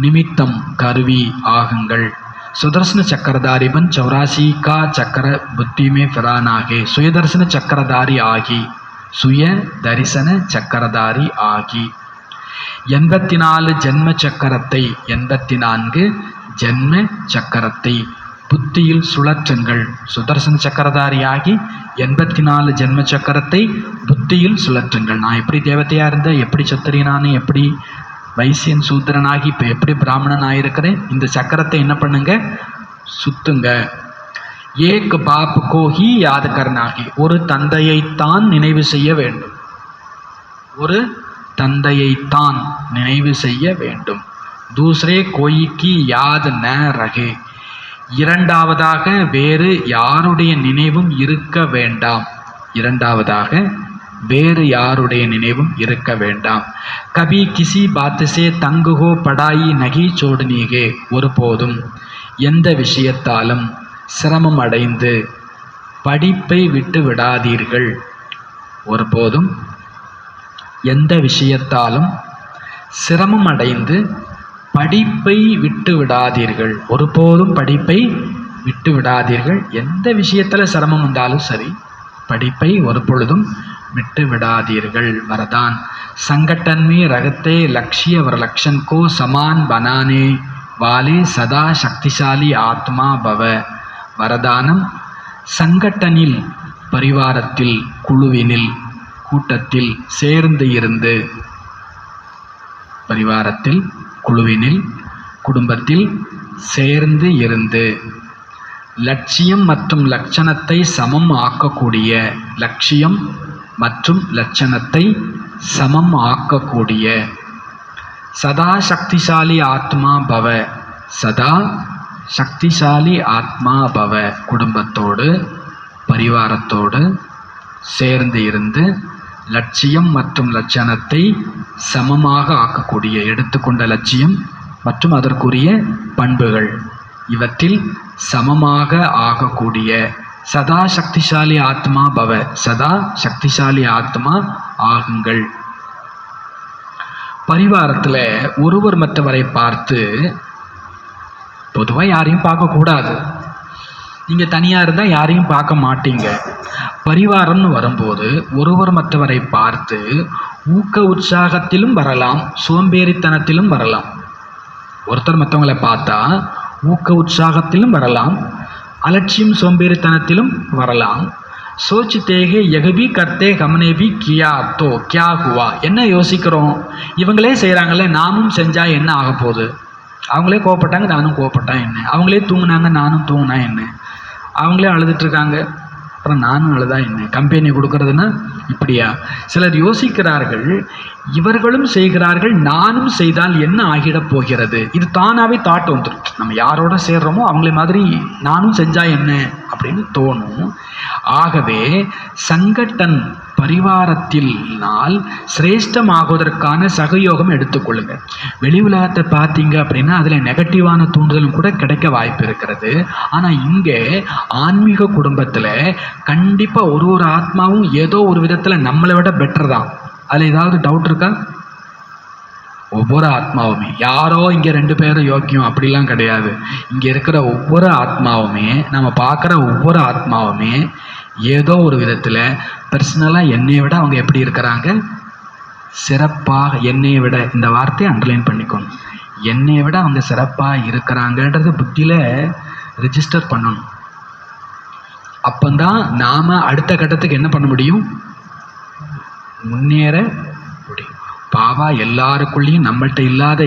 நிமித்தம் கருவி ஆகுங்கள். சுதர்சன சக்கரதாரி பன் 84 का चक्र बुद्धि में फिरानागे. சுயதர்சன சக்கரதாரி ஆகி 84 ஜென்ம சக்கரத்தை புத்தியில் சுழற்றுங்கள். சுதர்சன சக்கரதாரியாகி 84 ஜென்ம சக்கரத்தை புத்தியில் சுழற்றுங்கள். நான் எப்படி தேவதையாக இருந்தேன், எப்படி சத்திரியனானு, எப்படி வைசியன் சூத்திரனாகி இப்போ எப்படி பிராமணன் ஆகிருக்கிறேன். இந்த சக்கரத்தை என்ன பண்ணுங்க? சுத்துங்க. ஏக் பாப் கோ ஹி யாத் கர்னாகி. ஒரு தந்தையைத்தான் நினைவு செய்ய வேண்டும். தூசரே கோயிக்கு யாத் ந ரகே. இரண்டாவதாக வேறு யாருடைய நினைவும் இருக்க வேண்டாம். கபி கிசி பாத்ஸே தங்கு ஹோ படாயி நகி சோடனீகே. ஒருபோதும் எந்த விஷயத்தாலும் சிரமம் அடைந்து படிப்பை விட்டு விடாதீர்கள். எந்த விஷயத்தில் சிரமம் வந்தாலும் சரி, படிப்பை ஒரு பொழுதும் விட்டு விடாதீர்கள். वरदान संगठन में रखते लक्ष्य और लक्षण को समान बनाने वाले सदा शक्तिशाली आत्मा भव. वरदाனம் சங்கட்டனில், பரிவாரத்தில், குழுவினில், கூட்டத்தில் சேர்ந்து இருந்து, பரிவாரத்தில், குழுவினில், குடும்பத்தில் சேர்ந்து இருந்து லட்சியம் மற்றும் லட்சணத்தை சமம் ஆக்கக்கூடிய, லட்சியம் மற்றும் லட்சணத்தை சமம் ஆக்கக்கூடிய சதா சக்திசாலி ஆத்மா பவ, சதா சக்திசாலி ஆத்மா பவ. குடும்பத்தோடு பரிவாரத்தோடு சேர்ந்து இருந்து லட்சியம் மற்றும் லட்சணத்தை சமமாக ஆக்கக்கூடிய, எடுத்துக்கொண்ட லட்சியம் மற்றும் அதற்குரிய பண்புகள் இவற்றில் சமமாக ஆகக்கூடிய சதா சக்திசாலி ஆத்மா பவ, சதா சக்திசாலி ஆத்மா ஆகுங்கள். பரிவாரத்தில் ஒருவர் மற்றவரை பார்த்து, பொதுவாக யாரையும் பார்க்கக்கூடாது, நீங்கள் தனியாக இருந்தால் யாரையும் பார்க்க மாட்டீங்க. பரிவாரம்னு வரும்போது ஒருவர் மற்றவரை பார்த்து ஊக்க உற்சாகத்திலும் வரலாம், சோம்பேறித்தனத்திலும் வரலாம். ஒருத்தர் மற்றவங்களை பார்த்தா ஊக்க உற்சாகத்திலும் வரலாம், அலட்சியம் சோம்பேறித்தனத்திலும் வரலாம். சோச்சித்தேகே யகபி கர்த்தே கமனேபி கியா தோ கியா ஹுவா. என்ன யோசிக்கிறோம், இவங்களே செய்கிறாங்களே நாமும் செஞ்சால் என்ன ஆக போகுது, அவங்களே கோவப்பட்டாங்க நானும் கோவப்பட்டா என்ன, அவங்களே தூங்குனாங்க நானும் தூங்கினா என்ன, அவங்களே அழுதுட்டுருக்காங்க அப்புறம் நானும் அழுதா என்ன, கம்பெனி கொடுக்கறதுன்னா இப்படியா. சிலர் யோசிக்கிறார்கள், இவர்களும் செய்கிறார்கள் நானும் செய்தால் என்ன ஆகிடப் போகிறது. இது தானாகவே தாட் வந்துடும். நம்ம யாரோட சேர்றோமோ அவங்கள மாதிரி நானும் செஞ்சா என்ன அப்படின்னு தோணும். ஆகவே சங்கட்டன் பரிவாரத்தினால் சிரேஷ்டமாகுவதற்கான சகயோகம் எடுத்துக்கொள்ளுங்க. வெளி உலகத்தை பார்த்தீங்க அப்படின்னா அதில் நெகட்டிவான தூண்டுதலும் கூட கிடைக்க வாய்ப்பு இருக்கிறது. ஆனால் இங்கே ஆன்மீக குடும்பத்தில் கண்டிப்பாக ஒரு ஆத்மாவும் ஏதோ ஒரு விதத்தில் நம்மளை விட பெட்டர் தான். அதில் ஏதாவது டவுட் இருக்கா? ஒவ்வொரு ஆத்மாவுமே, யாரோ இங்கே 2 பேரும் யோக்கியம் அப்படிலாம் கிடையாது. இங்கே இருக்கிற ஒவ்வொரு ஆத்மாவுமே, நம்ம பார்க்குற ஒவ்வொரு ஆத்மாவுமே ஏதோ ஒரு விதத்தில் பர்சனலாக என்னையை விட அவங்க எப்படி இருக்கிறாங்க, சிறப்பாக. என்னையை விட, இந்த வார்த்தையை அண்டர்லைன் பண்ணிக்கணும், என்னையை விட அவங்க சிறப்பாக இருக்கிறாங்கன்றது புத்தியில் ரிஜிஸ்டர் பண்ணணும். அப்போதான் நாம் அடுத்த கட்டத்துக்கு என்ன பண்ண முடியும், முன்னேற முடியும். பாபா எல்லாருக்குள்ளேயும் நம்மள்கிட்ட இல்லாத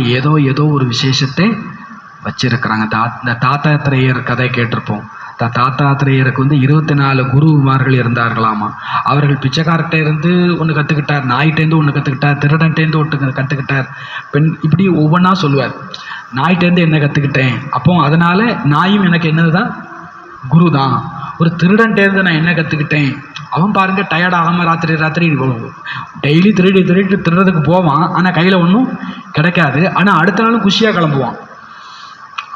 ஏதோ ஒரு விசேஷத்தை வச்சிருக்கிறாங்க. இந்த தாத்தாத்திரேயர் கதை கேட்டிருப்போம். தாத்தாத்திரேயருக்கு 24 குருமார்கள் இருந்தார்களாமா. அவர்கள் பிச்சைக்கார்ட்ட இருந்து ஒன்று கற்றுக்கிட்டார், நாய்கிட்டேருந்து ஒன்று கற்றுக்கிட்டார், திருடன்ட்டேருந்து ஒன்று கற்றுக்கிட்டார், இப்படி ஒவ்வொன்றா சொல்லுவார். நாய்கிட்டேருந்து என்ன கற்றுக்கிட்டேன், அப்போ அதனால் நாயும் எனக்கு என்னது தான், குரு தான். ஒரு திருடன்ட்டேருந்து நான் என்ன கற்றுக்கிட்டேன், அவன் பாருங்க டயர்ட் ஆகாமல் ராத்திரி டெய்லி திருடுறதுக்கு போவான், ஆனால் கையில் ஒன்றும் கிடைக்காது, ஆனால் அடுத்த நாளும் குஷியாக கிளம்புவான்.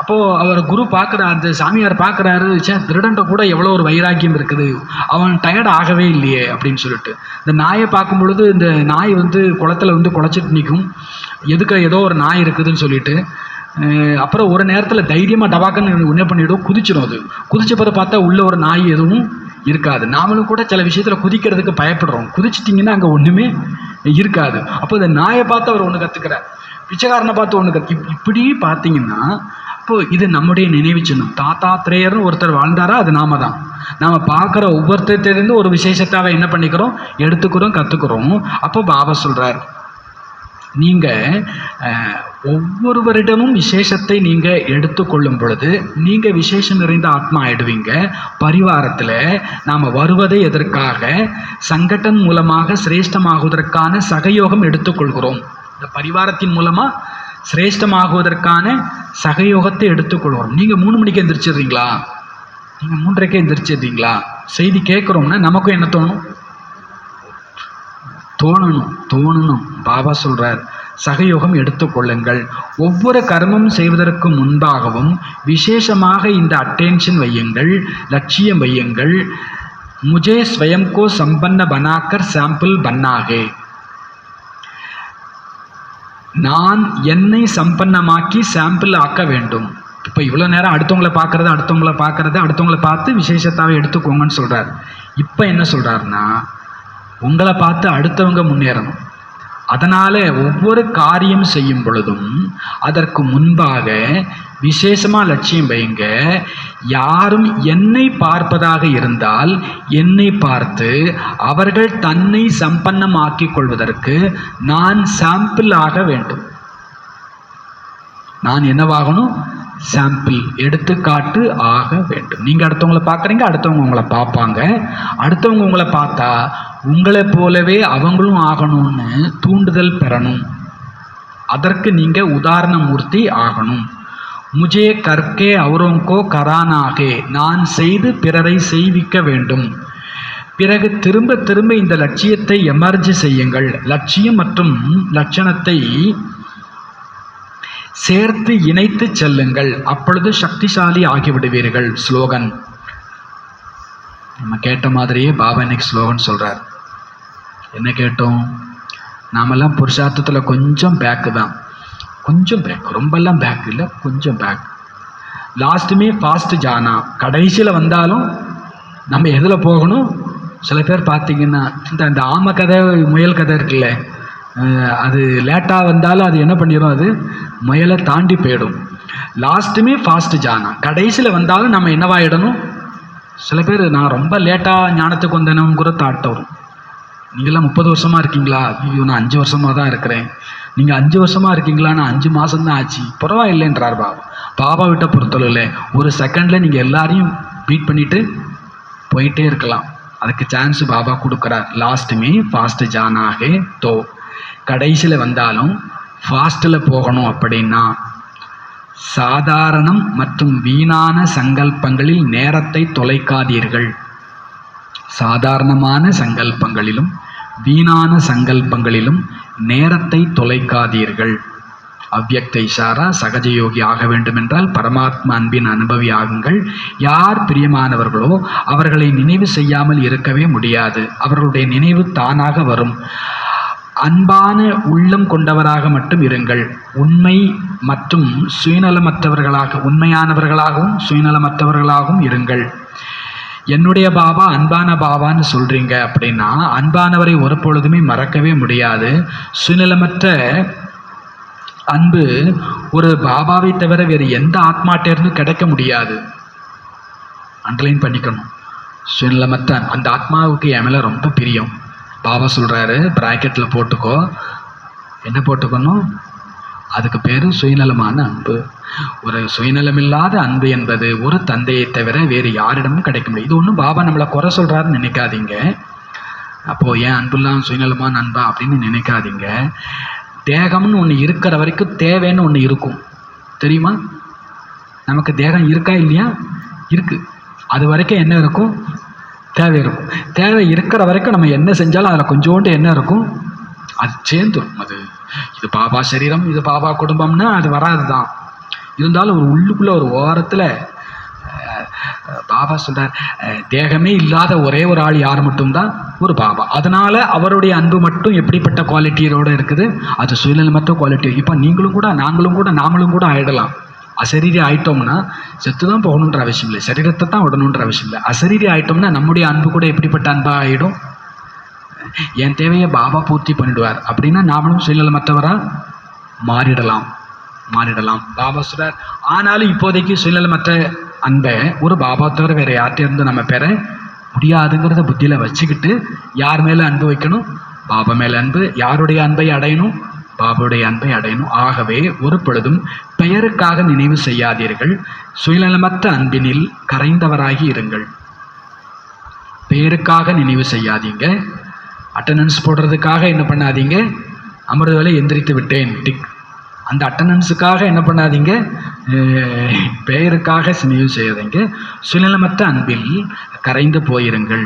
அப்போது அவர் குரு பார்க்குறாரு, அந்த சாமியார் பார்க்குறாரு, திருடன்ட்ட கூட எவ்வளோ ஒரு வைராக்கியம் இருக்குது, அவன் டயர்ட் ஆகவே இல்லையே அப்படின்னு சொல்லிட்டு. இந்த நாயை பார்க்கும் பொழுது இந்த நாய் குளத்தில் குலைச்சிட்டு நிற்கும், ஏதோ ஒரு நாய் இருக்குதுன்னு சொல்லிட்டு. அப்புறம் ஒரு நேரத்தில் தைரியமாக டபாக்குன்னு என்ன பண்ணிவிடும், குதிச்சிடும். அது குதிச்ச பிறகு பார்த்தா உள்ள ஒரு நாய் எதுவும் இருக்காது. நாமளும் கூட சில விஷயத்தில் குதிக்கிறதுக்கு பயப்படுறோம், குதிச்சிட்டிங்கன்னா அங்கே ஒன்றுமே இருக்காது. அப்போ இந்த நாயை பார்த்து அவர் ஒன்று கற்றுக்கிறார், பிச்சைக்காரனை பார்த்து ஒன்று இப்படி பார்த்தீங்கன்னா அப்போது இது நம்முடைய நினைவு சின்னம். தாத்தாத்திரேயர்னு ஒருத்தர் வாழ்ந்தாரா, அது நாம தான். நாம் பார்க்குற ஒவ்வொருத்தர்லேருந்து ஒரு விசேஷத்தாவை என்ன பண்ணிக்கிறோம், எடுத்துக்கிறோம், கற்றுக்குறோம். அப்போ பாபா சொல்கிறார், நீங்கள் ஒவ்வொருவரிடமும் விசேஷத்தை நீங்கள் எடுத்துக்கொள்ளும் பொழுது நீங்கள் விசேஷம் நிறைந்த ஆத்மா ஆயிடுவீங்க. பரிவாரத்தில் நாம் வருவதை எதற்காக, சங்கட்டன் மூலமாக சிரேஷ்டமாகுவதற்கான சகயோகம் எடுத்துக்கொள்கிறோம். இந்த பரிவாரத்தின் மூலமாக சிரேஷ்டமாகுவதற்கான சகயோகத்தை எடுத்துக்கொள்கிறோம். நீங்கள் 3 மணிக்கு எந்திரிச்சிடுறீங்களா, நீங்கள் 3:30 எந்திரிச்சிடுறீங்களா, செய்தி கேட்குறோம்னா நமக்கும் என்ன தோணணும். பாபா சொல்கிறார், சகயோகம் எடுத்துக்கொள்ளுங்கள். ஒவ்வொரு கர்மம் செய்வதற்கு முன்பாகவும் விசேஷமாக இந்த அட்டென்ஷன் வையுங்கள், லட்சியம் வையுங்கள். முஜே ஸ்வயம் கோ சம்பன்ன பனாக்கர் சாம்பிள் பன்னாகே. நான் என்னை சம்பன்னமாக்கி சாம்பிள் ஆக்க வேண்டும். இப்போ இவ்வளோ நேரம் அடுத்தவங்களை பார்த்து விசேஷத்தாவை எடுத்துக்கோங்கன்னு சொல்கிறார். இப்போ என்ன சொல்கிறாருன்னா, உங்களை பார்த்து அடுத்தவங்க முன்னேறணும். அதனால் ஒவ்வொரு காரியம் செய்யும் பொழுதும் அதற்கு முன்பாக விசேஷமாக லட்சியம் வைங்க. யாரும் என்னை பார்ப்பதாக இருந்தால் என்னை பார்த்து அவர்கள் தன்னை சம்பன்னமாக்கிக் கொள்வதற்கு நான் சாம்பிள் ஆக வேண்டும். நான் என்னவாகணும், சாம்பிள் எடுத்துக்காட்டு ஆக வேண்டும். நீங்கள் அடுத்தவங்களை பார்க்குறீங்க, அடுத்தவங்க உங்களை பார்ப்பாங்க. அடுத்தவங்க உங்களை பார்த்தா உங்களை போலவே அவங்களும் ஆகணும்னு தூண்டுதல் பெறணும். அதற்கு நீங்கள் உதாரண மூர்த்தி ஆகணும். முஜே கர்க்கே அவுரோங்கோ கரானாகே, நான் செய்து பிறரை செய்விக்க வேண்டும். பிறகு திரும்ப திரும்ப இந்த லட்சியத்தை எமர்ஜி செய்யுங்கள். லட்சியம் மற்றும் லட்சணத்தை சேர்த்து இணைத்து செல்லுங்கள். அப்பொழுது சக்திசாலி ஆகிவிடுவீர்கள். ஸ்லோகன் நம்ம கேட்ட மாதிரியே பாபா இன்னைக்கு ஸ்லோகன் சொல்றார். என்ன கேட்டோம்? நாமெல்லாம் புருஷார்த்தத்தில் கொஞ்சம் பேக்கு தான், கொஞ்சம் பேக், ரொம்பலாம் பேக் இல்லை, கொஞ்சம் பேக். லாஸ்ட்டுமே ஃபாஸ்ட் ஜானா, கடைசியில் வந்தாலும் நம்ம எதில் போகணும்? சில பேர் பார்த்தீங்கன்னா இந்த ஆமை கதை முயல் கதை இருக்குல்ல, அது லேட்டாக வந்தாலும் அது என்ன பண்ணிடும், அது முயலை தாண்டி போயிடும். லாஸ்ட்டுமே ஃபாஸ்ட் ஜானா, கடைசியில் வந்தாலும் நம்ம என்னவாயிடணும்? சில பேர் நான் ரொம்ப லேட்டாக ஞானத்துக்கு வந்தேனுங்கிற தாட்ட வரும். நீங்களாம் 30 வருஷமாக இருக்கீங்களா? ஐயோ நான் 5 வருஷமாக தான் இருக்கிறேன். நீங்கள் 5 வருஷமாக இருக்கீங்களா? நான் 5 மாதம்தான் ஆச்சு. பரவாயில்லைன்றார் பாபா. பாபா விட்ட பொறுத்தளவில் ஒரு செகண்டில் நீங்கள் எல்லாரையும் பீட் பண்ணிவிட்டு போயிட்டே இருக்கலாம். அதுக்கு சான்ஸ் பாபா கொடுக்குறார். லாஸ்ட்டுமே ஃபாஸ்ட் ஜானாகே தோ, கடைசியில் வந்தாலும் ஃபாஸ்ட்டில் போகணும். அப்படின்னா சாதாரணம் மற்றும் வீணான சங்கல்பங்களில் நேரத்தை தொலைக்காதீர்கள். சாதாரணமான சங்கல்பங்களிலும் வீணான சங்கல்பங்களிலும் நேரத்தை தொலைக்காதீர்கள். அவ்யக்த இஷாரா, சகஜயோகி ஆக வேண்டுமென்றால் பரமாத்மா அன்பின் அனுபவி ஆகுங்கள். யார் பிரியமானவர்களோ அவர்களை நினைவு செய்யாமல் இருக்கவே முடியாது. அவர்களுடைய நினைவு தானாக வரும். அன்பான உள்ளம் கொண்டவராக மட்டும் இருங்கள். உண்மை மற்றும் சுயநலமற்றவர்களாக, உண்மையானவர்களாகவும் சுயநலமற்றவர்களாகவும் இருங்கள். என்னுடைய பாபா அன்பான பாபான்னு சொல்கிறீங்க அப்படின்னா அன்பானவரை ஒரு பொழுதுமே மறக்கவே முடியாது. சுயநலமற்ற அன்பு ஒரு பாபாவை தவிர வேறு எந்த ஆத்மாட்டிலிருந்து கிடைக்க முடியாது. அண்டர்லைன் பண்ணிக்கணும். சுயநலமற்ற அந்த ஆத்மாவுக்கு என் மேலே ரொம்ப பிரியம். பாபா சொல்கிறாரு, ப்ராக்கெட்டில் போட்டுக்கோ. என்ன போட்டுக்கணும்? அதுக்கு பேர் சுயநலமான அன்பு. ஒரு சுயநலமில்லாத அன்பு என்பது ஒரு தந்தையை தவிர வேறு யாரிடமும் கிடைக்க முடியும். இது ஒன்றும் பாபா நம்மளை குறை சொல்கிறாருன்னு நினைக்காதீங்க. அப்போது ஏன் அன்புலாம் சுயநலமான அன்பா அப்படின்னு நினைக்காதீங்க. தேகம்னு ஒன்று இருக்கிற வரைக்கும் தேவைன்னு ஒன்று இருக்கும், தெரியுமா? நமக்கு தேகம் இருக்கா இல்லையா? இருக்குது. அது வரைக்கும் என்ன இருக்கும்? தேவை இருக்கும். தேவை இருக்கிற வரைக்கும் நம்ம என்ன செஞ்சாலும் அதில் கொஞ்சோண்டு என்ன இருக்கும்? அது சேர்ந்துடும். அது இது பாபா சரீரம், இது பாபா குடும்பம்னா அது வராது தான். இருந்தாலும் ஒரு உள்ளுக்குள்ளே ஒரு ஓரத்தில் பாபா சொல்கிறார், தேகமே இல்லாத ஒரே ஒரு ஆள் யார் மட்டும்தான்? ஒரு பாபா. அதனால் அவருடைய அன்பு மட்டும் எப்படிப்பட்ட குவாலிட்டியோடு இருக்குது? அது சுயநலமற்ற குவாலிட்டி. இப்போ நீங்களும் கூட நாமளும் கூட ஆகிடலாம். அசரீரி ஆயிட்டோம்னா செத்து தான் போகணுன்ற அவசியம் இல்லை, சரீரத்தை தான் விடணுன்ற அவசியம் இல்லை. அசரீரி ஆயிட்டோம்னா நம்முடைய அன்பு கூட எப்படிப்பட்ட அன்பாக ஆகிடும்? என் தேவையை பாபா பூர்த்தி பண்ணிடுவார் அப்படின்னா நாமளும் சுயநலமற்றவராக மாறிடலாம். பாபா சொல்றார், ஆனாலும் இப்போதைக்கு சுயநலமற்ற அன்பை ஒரு பாபா தவிர வேறு யார்கிட்ட நம்ம பெற முடியாதுங்கிறத புத்தியில் வச்சுக்கிட்டு யார் மேலே அன்பு வைக்கணும்? பாபா மேலே அன்பு. யாருடைய அன்பை அடையணும்? பாபாவுடைய அன்பை அடையணும். ஆகவே ஒரு பொழுதும் பெயருக்காக நினைவு செய்யாதீர்கள். சுயநலமற்ற அன்பினில் கரைந்தவராகி இருங்கள். பெயருக்காக நினைவு செய்யாதீங்க. அட்டண்டன்ஸ் போடுறதுக்காக என்ன பண்ணாதீங்க? அமிர்த வேளை எந்திரித்து விட்டேன் டிக். அந்த அட்டண்டன்ஸுக்காக என்ன பண்ணாதீங்க? பெயருக்காக நினைவு செய்யாதீங்க. சுயநலமற்ற அன்பில் கரைந்து போயிருங்கள்.